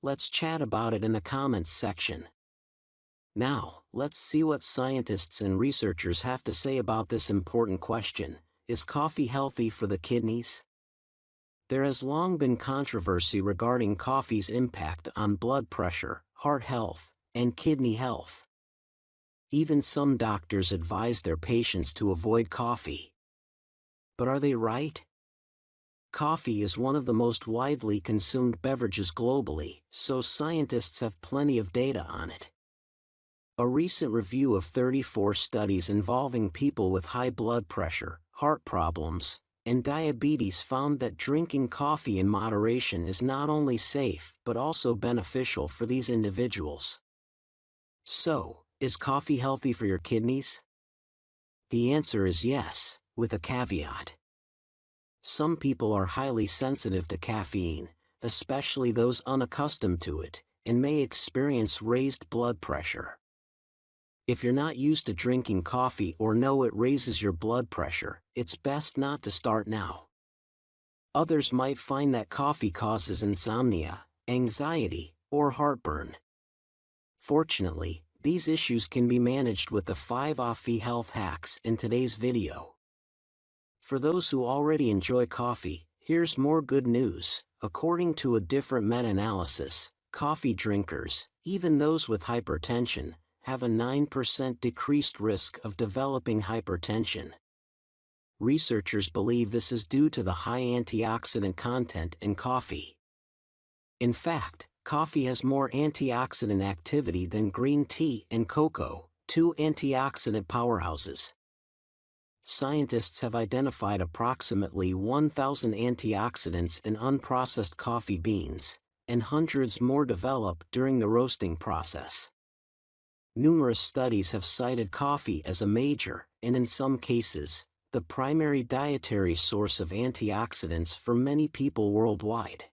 Let's chat about it in the comments section. Now, let's see what scientists and researchers have to say about this important question. Is coffee healthy for the kidneys? There has long been controversy regarding coffee's impact on blood pressure, heart health, and kidney health. Even some doctors advise their patients to avoid coffee. But are they right? Coffee is one of the most widely consumed beverages globally, so scientists have plenty of data on it. A recent review of 34 studies involving people with high blood pressure, heart problems, and diabetes found that drinking coffee in moderation is not only safe but also beneficial for these individuals. So, is coffee healthy for your kidneys? The answer is yes, with a caveat. Some people are highly sensitive to caffeine, especially those unaccustomed to it, and may experience raised blood pressure. If you're not used to drinking coffee or know it raises your blood pressure, it's best not to start now. Others might find that coffee causes insomnia, anxiety, or heartburn. Fortunately, these issues can be managed with the 5 coffee health hacks in today's video. For those who already enjoy coffee, here's more good news. According to a different meta-analysis, coffee drinkers, even those with hypertension, have a 9% decreased risk of developing hypertension. Researchers believe this is due to the high antioxidant content in coffee. In fact, coffee has more antioxidant activity than green tea and cocoa, two antioxidant powerhouses. Scientists have identified approximately 1,000 antioxidants in unprocessed coffee beans, and hundreds more develop during the roasting process. Numerous studies have cited coffee as a major, and in some cases, the primary dietary source of antioxidants for many people worldwide.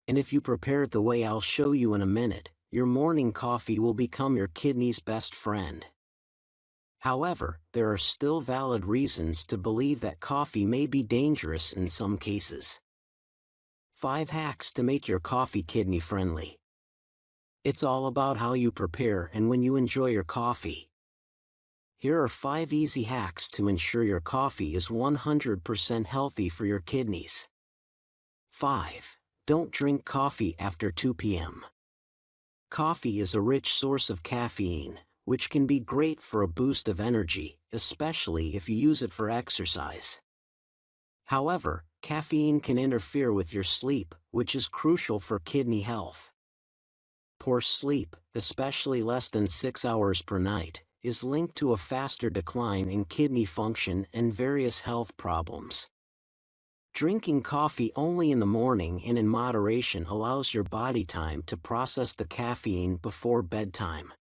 And if you prepare it the way I'll show you in a minute, your morning coffee will become your kidney's best friend. However, there are still valid reasons to believe that coffee may be dangerous in some cases. 5 hacks to make your coffee kidney friendly. It's all about how you prepare and when you enjoy your coffee. Here are 5 easy hacks to ensure your coffee is 100% healthy for your kidneys. 5. Don't drink coffee after 2 p.m. Coffee is a rich source of caffeine, which can be great for a boost of energy, especially if you use it for exercise. However, caffeine can interfere with your sleep, which is crucial for kidney health. Poor sleep, especially less than 6 hours per night, is linked to a faster decline in kidney function and various health problems. Drinking coffee only in the morning and in moderation allows your body time to process the caffeine before bedtime.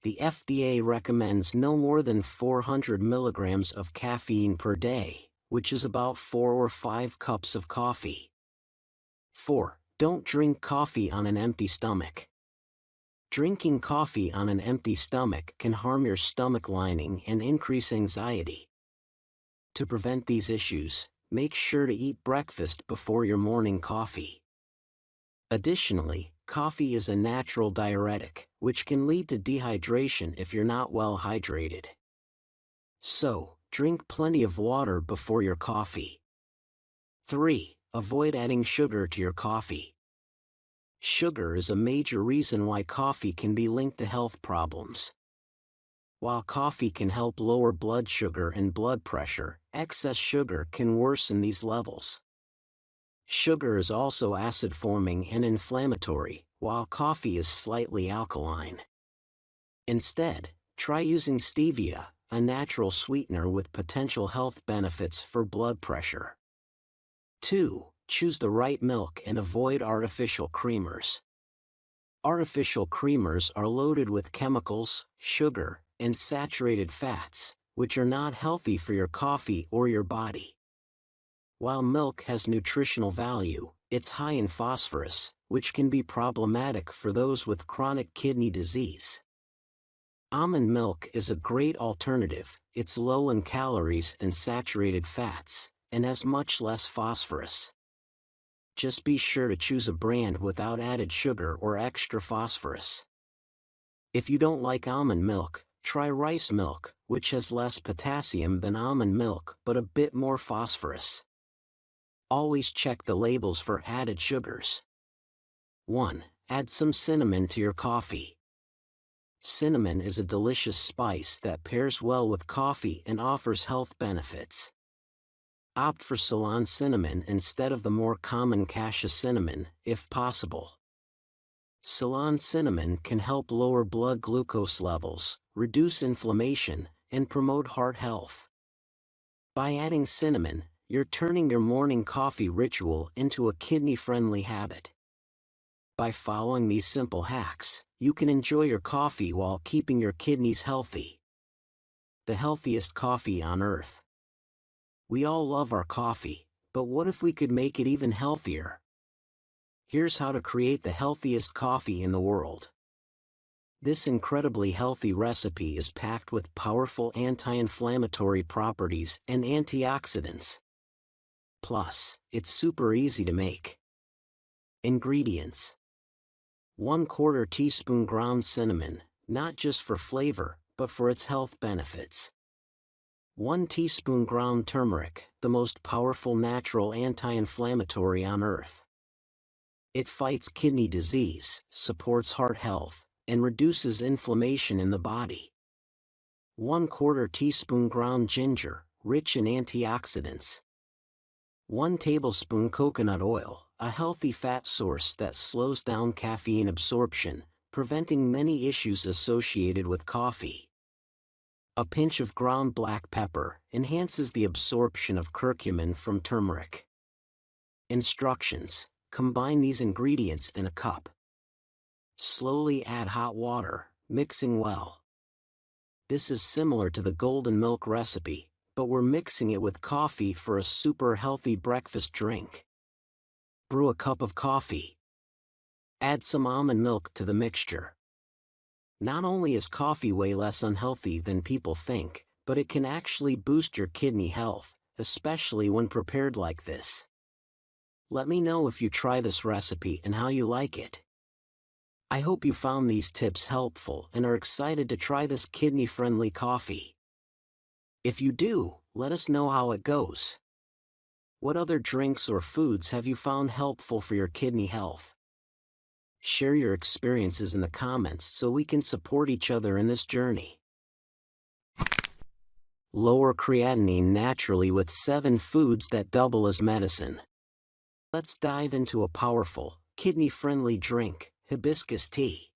The FDA recommends no more than 400 milligrams of caffeine per day, which is about 4 or 5 cups of coffee. 4. Don't drink coffee on an empty stomach. Drinking coffee on an empty stomach can harm your stomach lining and increase anxiety. To prevent these issues, make sure to eat breakfast before your morning coffee. Additionally, coffee is a natural diuretic, which can lead to dehydration if you're not well hydrated. So, drink plenty of water before your coffee. 3. Avoid adding sugar to your coffee. Sugar is a major reason why coffee can be linked to health problems. While coffee can help lower blood sugar and blood pressure, excess sugar can worsen these levels. Sugar is also acid-forming and inflammatory, while coffee is slightly alkaline. Instead, try using stevia, a natural sweetener with potential health benefits for blood pressure. 2. Choose the right milk and avoid artificial creamers. Artificial creamers are loaded with chemicals, sugar, and saturated fats, which are not healthy for your coffee or your body. While milk has nutritional value, it's high in phosphorus, which can be problematic for those with chronic kidney disease. Almond milk is a great alternative. It's low in calories and saturated fats, and has much less phosphorus. Just be sure to choose a brand without added sugar or extra phosphorus. If you don't like almond milk, try rice milk, which has less potassium than almond milk but a bit more phosphorus. Always check the labels for added sugars. 1. Add some cinnamon to your coffee. Cinnamon is a delicious spice that pairs well with coffee and offers health benefits. Opt for Ceylon cinnamon instead of the more common cassia cinnamon, if possible. Ceylon cinnamon can help lower blood glucose levels, reduce inflammation, and promote heart health. By adding cinnamon, you're turning your morning coffee ritual into a kidney-friendly habit. By following these simple hacks, you can enjoy your coffee while keeping your kidneys healthy. The healthiest coffee on earth. We all love our coffee, but what if we could make it even healthier? Here's how to create the healthiest coffee in the world. This incredibly healthy recipe is packed with powerful anti-inflammatory properties and antioxidants. Plus, it's super easy to make. Ingredients: 1/4 teaspoon ground cinnamon, not just for flavor, but for its health benefits. 1 teaspoon ground turmeric, the most powerful natural anti-inflammatory on earth. It fights kidney disease, supports heart health, and reduces inflammation in the body. 1/4 teaspoon ground ginger, rich in antioxidants. 1 tablespoon coconut oil, a healthy fat source that slows down caffeine absorption, preventing many issues associated with coffee. A pinch of ground black pepper enhances the absorption of curcumin from turmeric. Instructions: combine these ingredients in a cup. Slowly add hot water, mixing well. This is similar to the golden milk recipe, but we're mixing it with coffee for a super healthy breakfast drink. Brew a cup of coffee. Add some almond milk to the mixture. Not only is coffee way less unhealthy than people think, but it can actually boost your kidney health, especially when prepared like this. Let me know if you try this recipe and how you like it. I hope you found these tips helpful and are excited to try this kidney-friendly coffee. If you do, let us know how it goes. What other drinks or foods have you found helpful for your kidney health? Share your experiences in the comments so we can support each other in this journey. Lower creatinine naturally with 7 foods that double as medicine. Let's dive into a powerful, kidney-friendly drink, hibiscus tea.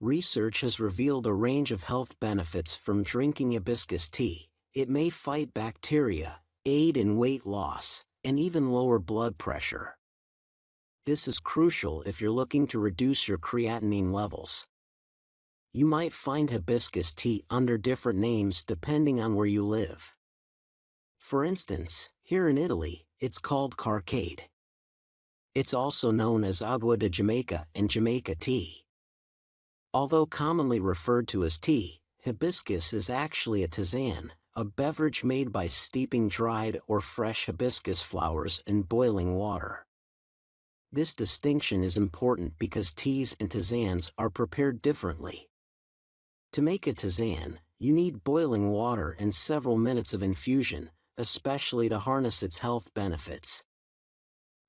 Research has revealed a range of health benefits from drinking hibiscus tea. It may fight bacteria, aid in weight loss, and even lower blood pressure. This is crucial if you're looking to reduce your creatinine levels. You might find hibiscus tea under different names depending on where you live. For instance, here in Italy, it's called carcade. It's also known as agua de Jamaica and Jamaica tea. Although commonly referred to as tea, hibiscus is actually a tisane, a beverage made by steeping dried or fresh hibiscus flowers in boiling water. This distinction is important because teas and tisanes are prepared differently. To make a tisane, you need boiling water and several minutes of infusion, especially to harness its health benefits.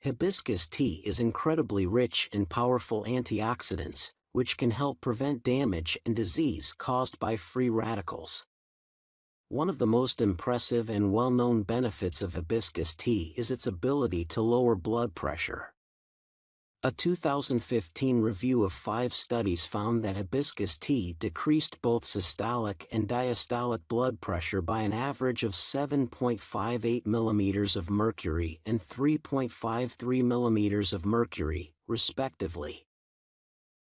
Hibiscus tea is incredibly rich in powerful antioxidants, which can help prevent damage and disease caused by free radicals. One of the most impressive and well-known benefits of hibiscus tea is its ability to lower blood pressure. A 2015 review of 5 studies found that hibiscus tea decreased both systolic and diastolic blood pressure by an average of 7.58 millimeters of mercury and 3.53 millimeters of mercury, respectively.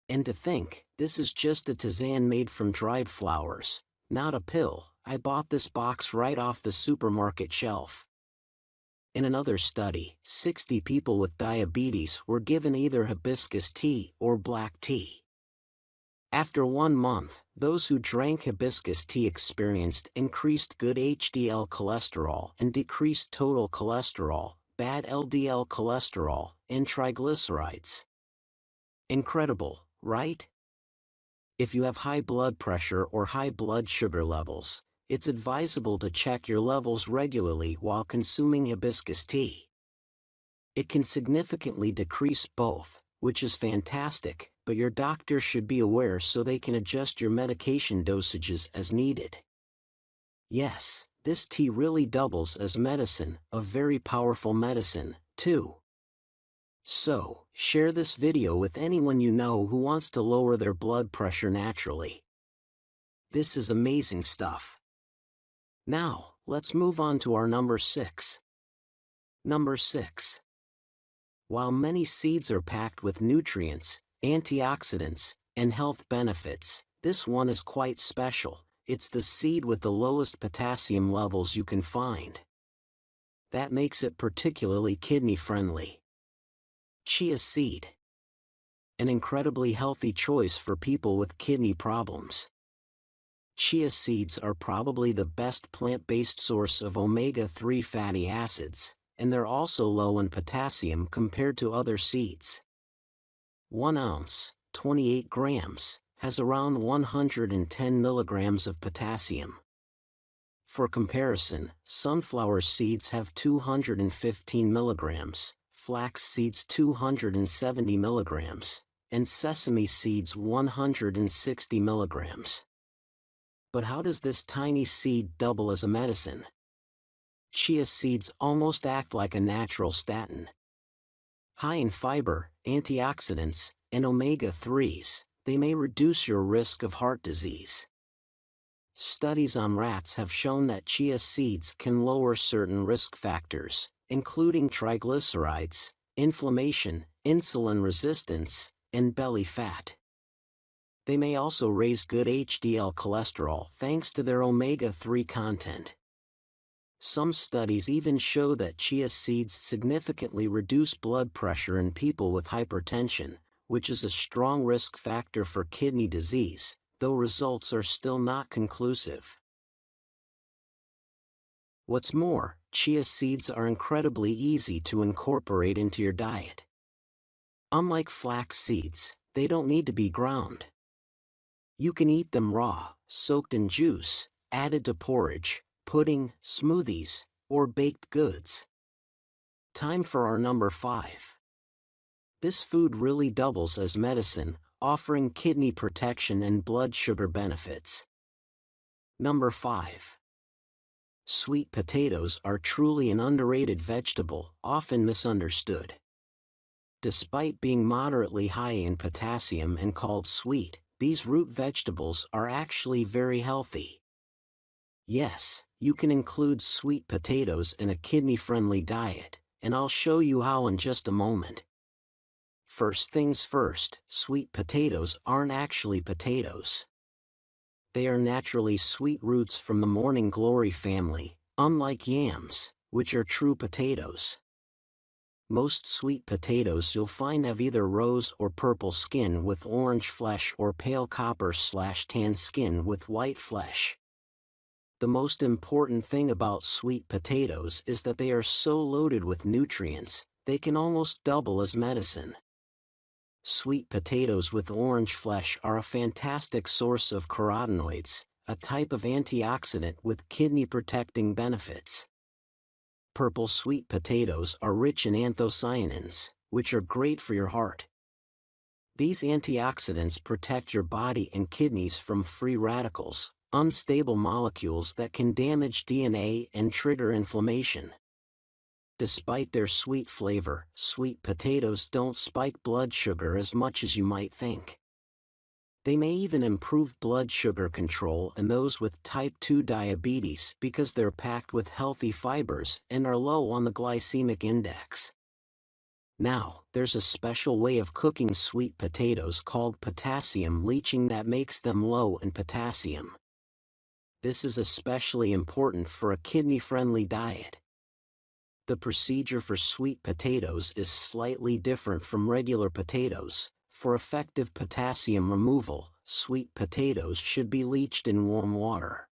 And to think, this is just a tisane made from dried flowers, not a pill. I bought this box right off the supermarket shelf. In another study, 60 people with diabetes were given either hibiscus tea or black tea. After 1 month, those who drank hibiscus tea experienced increased good HDL cholesterol and decreased total cholesterol, bad LDL cholesterol, and triglycerides. Incredible, right? If you have high blood pressure or high blood sugar levels, it's advisable to check your levels regularly while consuming hibiscus tea. It can significantly decrease both, which is fantastic, but your doctor should be aware so they can adjust your medication dosages as needed. Yes, this tea really doubles as medicine, a very powerful medicine, too. So, share this video with anyone you know who wants to lower their blood pressure naturally. This is amazing stuff. Now, let's move on to our number 6. Number 6. While many seeds are packed with nutrients, antioxidants, and health benefits, this one is quite special. It's the seed with the lowest potassium levels you can find. That makes it particularly kidney-friendly. Chia seed. An incredibly healthy choice for people with kidney problems. Chia seeds are probably the best plant-based source of omega-3 fatty acids, and they're also low in potassium compared to other seeds. 1 ounce, 28 grams, has around 110 milligrams of potassium. For comparison, sunflower seeds have 215 milligrams, flax seeds 270 milligrams, and sesame seeds 160 milligrams. But how does this tiny seed double as a medicine? Chia seeds almost act like a natural statin. High in fiber, antioxidants, and omega-3s, they may reduce your risk of heart disease. Studies on rats have shown that chia seeds can lower certain risk factors, including triglycerides, inflammation, insulin resistance, and belly fat. They may also raise good HDL cholesterol thanks to their omega-3 content. Some studies even show that chia seeds significantly reduce blood pressure in people with hypertension, which is a strong risk factor for kidney disease, though results are still not conclusive. What's more, chia seeds are incredibly easy to incorporate into your diet. Unlike flax seeds, they don't need to be ground. You can eat them raw, soaked in juice, added to porridge, pudding, smoothies, or baked goods. Time for our number 5. This food really doubles as medicine, offering kidney protection and blood sugar benefits. Number 5. Sweet potatoes are truly an underrated vegetable, often misunderstood. Despite being moderately high in potassium and called sweet, these root vegetables are actually very healthy. Yes, you can include sweet potatoes in a kidney-friendly diet, and I'll show you how in just a moment. First things first, sweet potatoes aren't actually potatoes. They are naturally sweet roots from the morning glory family, unlike yams, which are true potatoes. Most sweet potatoes you'll find have either rose or purple skin with orange flesh or pale copper/tan skin with white flesh. The most important thing about sweet potatoes is that they are so loaded with nutrients, they can almost double as medicine. Sweet potatoes with orange flesh are a fantastic source of carotenoids, a type of antioxidant with kidney-protecting benefits. Purple sweet potatoes are rich in anthocyanins, which are great for your heart. These antioxidants protect your body and kidneys from free radicals, unstable molecules that can damage DNA and trigger inflammation. Despite their sweet flavor, sweet potatoes don't spike blood sugar as much as you might think. They may even improve blood sugar control in those with type 2 diabetes because they're packed with healthy fibers and are low on the glycemic index. Now, there's a special way of cooking sweet potatoes called potassium leaching that makes them low in potassium. This is especially important for a kidney-friendly diet. The procedure for sweet potatoes is slightly different from regular potatoes. For effective potassium removal, sweet potatoes should be leached in warm water.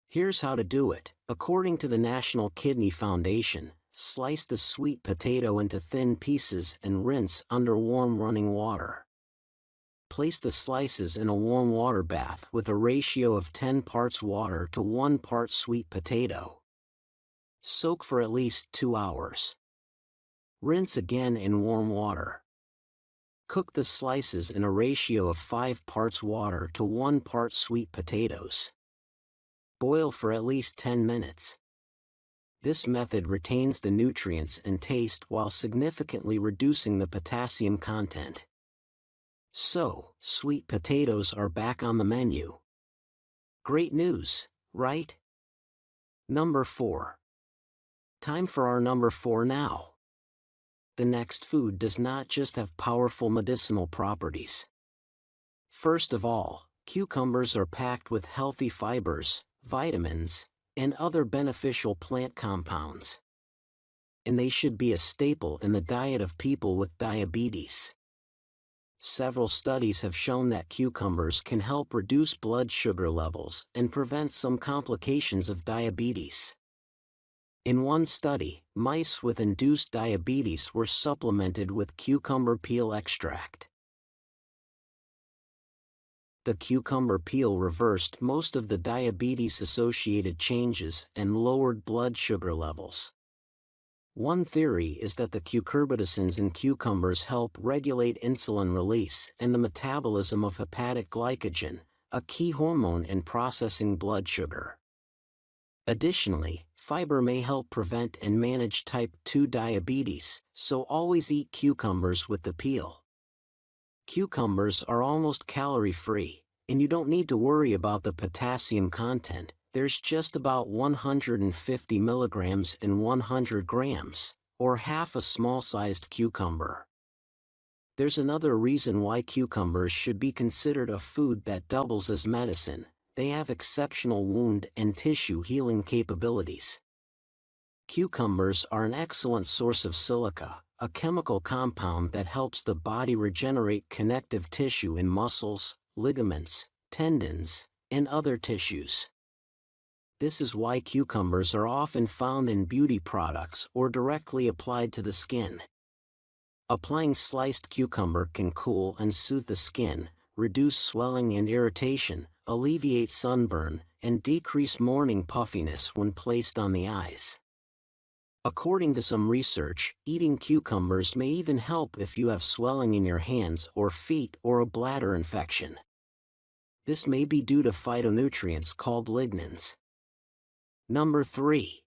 Here's how to do it. According to the National Kidney Foundation, slice the sweet potato into thin pieces and rinse under warm running water. Place the slices in a warm water bath with a ratio of 10 parts water to 1 part sweet potato. Soak for at least 2 hours. Rinse again in warm water. Cook the slices in a ratio of 5 parts water to 1 part sweet potatoes. Boil for at least 10 minutes. This method retains the nutrients and taste while significantly reducing the potassium content. So, sweet potatoes are back on the menu. Great news, right? Number 4. Time for our number 4 now. The next food does not just have powerful medicinal properties. First of all, cucumbers are packed with healthy fibers, vitamins, and other beneficial plant compounds. And they should be a staple in the diet of people with diabetes. Several studies have shown that cucumbers can help reduce blood sugar levels and prevent some complications of diabetes. In one study, mice with induced diabetes were supplemented with cucumber peel extract. The cucumber peel reversed most of the diabetes-associated changes and lowered blood sugar levels. One theory is that the cucurbitacins in cucumbers help regulate insulin release and the metabolism of hepatic glycogen, a key hormone in processing blood sugar. Additionally, fiber may help prevent and manage type 2 diabetes, so always eat cucumbers with the peel. Cucumbers are almost calorie-free, and you don't need to worry about the potassium content. There's just about 150 milligrams in 100 grams, or half a small-sized cucumber. There's another reason why cucumbers should be considered a food that doubles as medicine. They have exceptional wound and tissue healing capabilities. Cucumbers are an excellent source of silica, a chemical compound that helps the body regenerate connective tissue in muscles, ligaments, tendons, and other tissues. This is why cucumbers are often found in beauty products or directly applied to the skin. Applying sliced cucumber can cool and soothe the skin, reduce swelling and irritation, alleviate sunburn, and decrease morning puffiness when placed on the eyes. According to some research, eating cucumbers may even help if you have swelling in your hands or feet or a bladder infection. This may be due to phytonutrients called lignans. Number 3.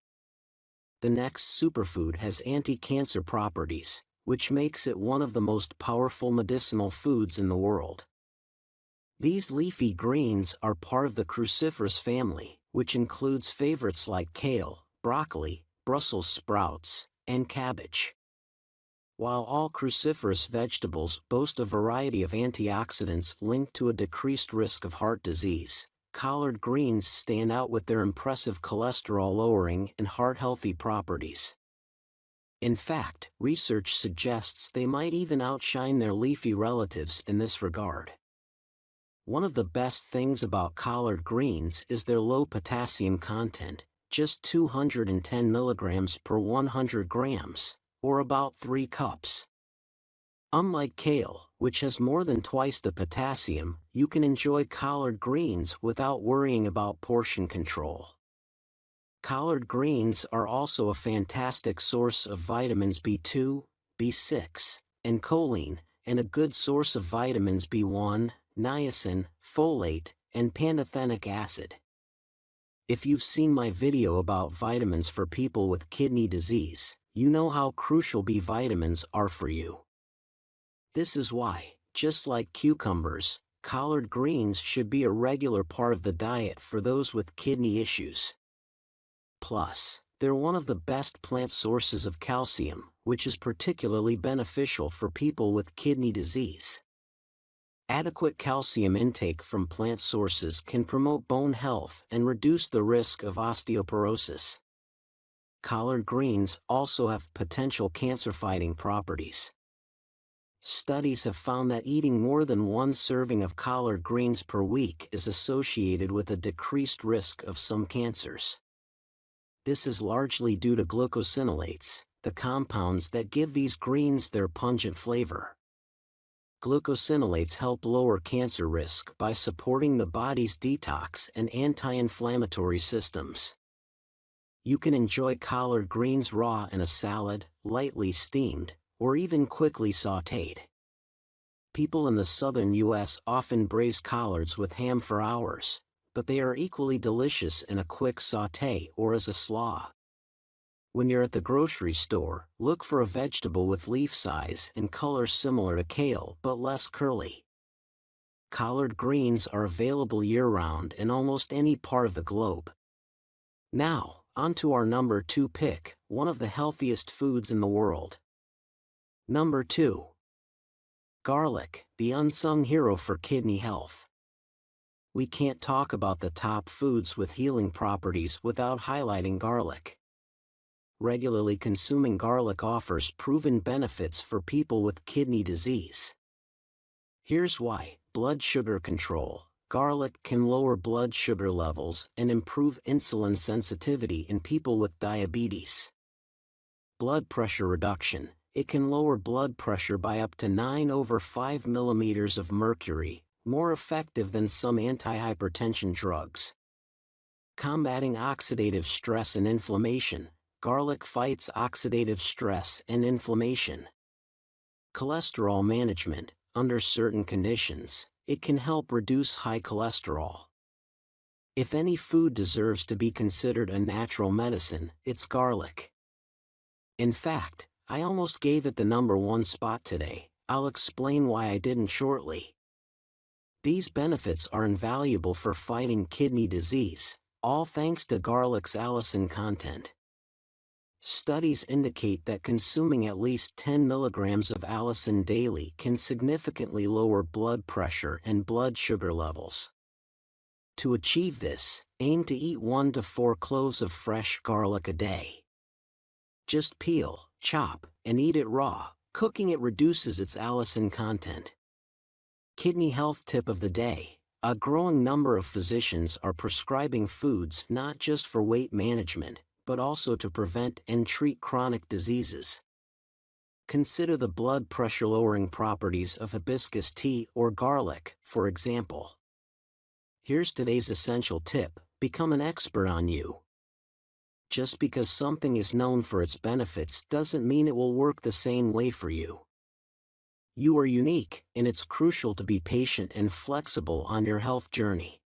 The next superfood has anti-cancer properties, which makes it one of the most powerful medicinal foods in the world. These leafy greens are part of the cruciferous family, which includes favorites like kale, broccoli, Brussels sprouts, and cabbage. While all cruciferous vegetables boast a variety of antioxidants linked to a decreased risk of heart disease, collard greens stand out with their impressive cholesterol-lowering and heart-healthy properties. In fact, research suggests they might even outshine their leafy relatives in this regard. One of the best things about collard greens is their low potassium content, just 210 milligrams per 100 grams, or about 3 cups. Unlike kale, which has more than twice the potassium, you can enjoy collard greens without worrying about portion control. Collard greens are also a fantastic source of vitamins B2, B6, and choline, and a good source of vitamins B1, niacin, folate, and pantothenic acid. If you've seen my video about vitamins for people with kidney disease, you know how crucial B vitamins are for you. This is why, just like cucumbers, collard greens should be a regular part of the diet for those with kidney issues. Plus, they're one of the best plant sources of calcium, which is particularly beneficial for people with kidney disease. Adequate calcium intake from plant sources can promote bone health and reduce the risk of osteoporosis. Collard greens also have potential cancer-fighting properties. Studies have found that eating more than 1 serving of collard greens per week is associated with a decreased risk of some cancers. This is largely due to glucosinolates, the compounds that give these greens their pungent flavor. Glucosinolates help lower cancer risk by supporting the body's detox and anti-inflammatory systems. You can enjoy collard greens raw in a salad, lightly steamed, or even quickly sautéed. People in the southern U.S. often braise collards with ham for hours, but they are equally delicious in a quick sauté or as a slaw. When you're at the grocery store, look for a vegetable with leaf size and color similar to kale but less curly. Collard greens are available year-round in almost any part of the globe. Now, on to our number 2 pick, one of the healthiest foods in the world. Number 2. Garlic, the unsung hero for kidney health. We can't talk about the top foods with healing properties without highlighting garlic. Regularly consuming garlic offers proven benefits for people with kidney disease. Here's why: blood sugar control. Garlic can lower blood sugar levels and improve insulin sensitivity in people with diabetes. Blood pressure reduction. It can lower blood pressure by up to 9/5 millimeters of mercury, more effective than some antihypertension drugs. Combating oxidative stress and inflammation. Garlic fights oxidative stress and inflammation. Cholesterol management. Under certain conditions, it can help reduce high cholesterol. If any food deserves to be considered a natural medicine, it's garlic. In fact, I almost gave it the #1 spot today. I'll explain why I didn't shortly. These benefits are invaluable for fighting kidney disease, all thanks to garlic's allicin content. Studies indicate that consuming at least 10 milligrams of allicin daily can significantly lower blood pressure and blood sugar levels. To achieve this, aim to eat 1 to 4 cloves of fresh garlic a day. Just peel, chop, and eat it raw. Cooking it reduces its allicin content. Kidney health tip of the day: a growing number of physicians are prescribing foods not just for weight management, but also to prevent and treat chronic diseases. Consider the blood pressure lowering properties of hibiscus tea or garlic, for example. Here's today's essential tip: become an expert on you. Just because something is known for its benefits doesn't mean it will work the same way for you. You are unique, and it's crucial to be patient and flexible on your health journey.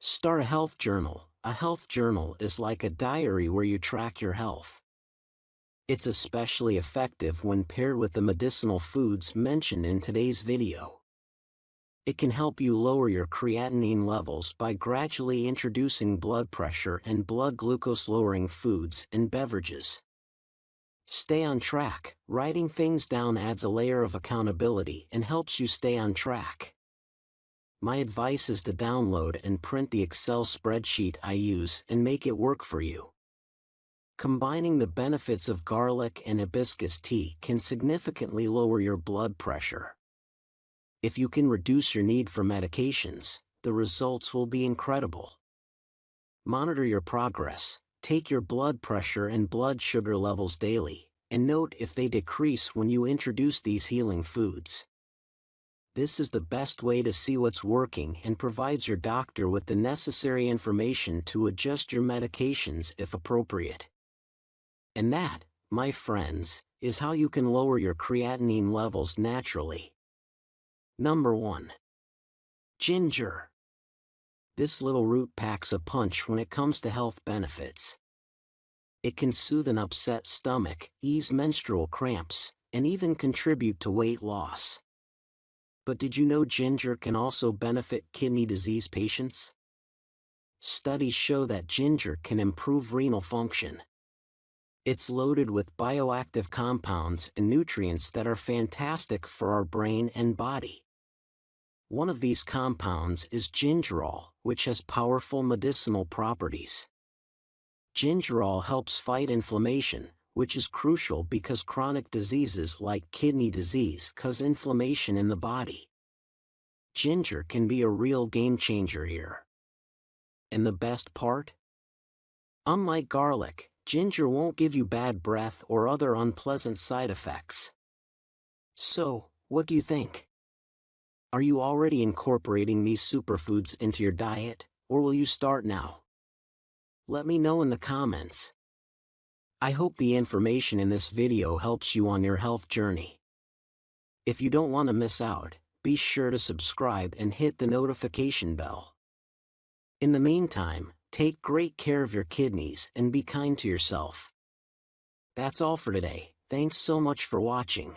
Start a health journal. A health journal is like a diary where you track your health. It's especially effective when paired with the medicinal foods mentioned in today's video. It can help you lower your creatinine levels by gradually introducing blood pressure and blood glucose lowering foods and beverages. Stay on track. Writing things down adds a layer of accountability and helps you stay on track. My advice is to download and print the Excel spreadsheet I use and make it work for you. Combining the benefits of garlic and hibiscus tea can significantly lower your blood pressure. If you can reduce your need for medications, the results will be incredible. Monitor your progress. Take your blood pressure and blood sugar levels daily, and note if they decrease when you introduce these healing foods. This is the best way to see what's working and provides your doctor with the necessary information to adjust your medications if appropriate. And that, my friends, is how you can lower your creatinine levels naturally. #1. Ginger. This little root packs a punch when it comes to health benefits. It can soothe an upset stomach, ease menstrual cramps, and even contribute to weight loss. But did you know ginger can also benefit kidney disease patients? Studies show that ginger can improve renal function. It's loaded with bioactive compounds and nutrients that are fantastic for our brain and body. One of these compounds is gingerol, which has powerful medicinal properties. Gingerol helps fight inflammation, which is crucial because chronic diseases like kidney disease cause inflammation in the body. Ginger can be a real game changer here. And the best part? Unlike garlic, ginger won't give you bad breath or other unpleasant side effects. So, what do you think? Are you already incorporating these superfoods into your diet, or will you start now? Let me know in the comments. I hope the information in this video helps you on your health journey. If you don't want to miss out, be sure to subscribe and hit the notification bell. In the meantime, take great care of your kidneys and be kind to yourself. That's all for today. Thanks so much for watching.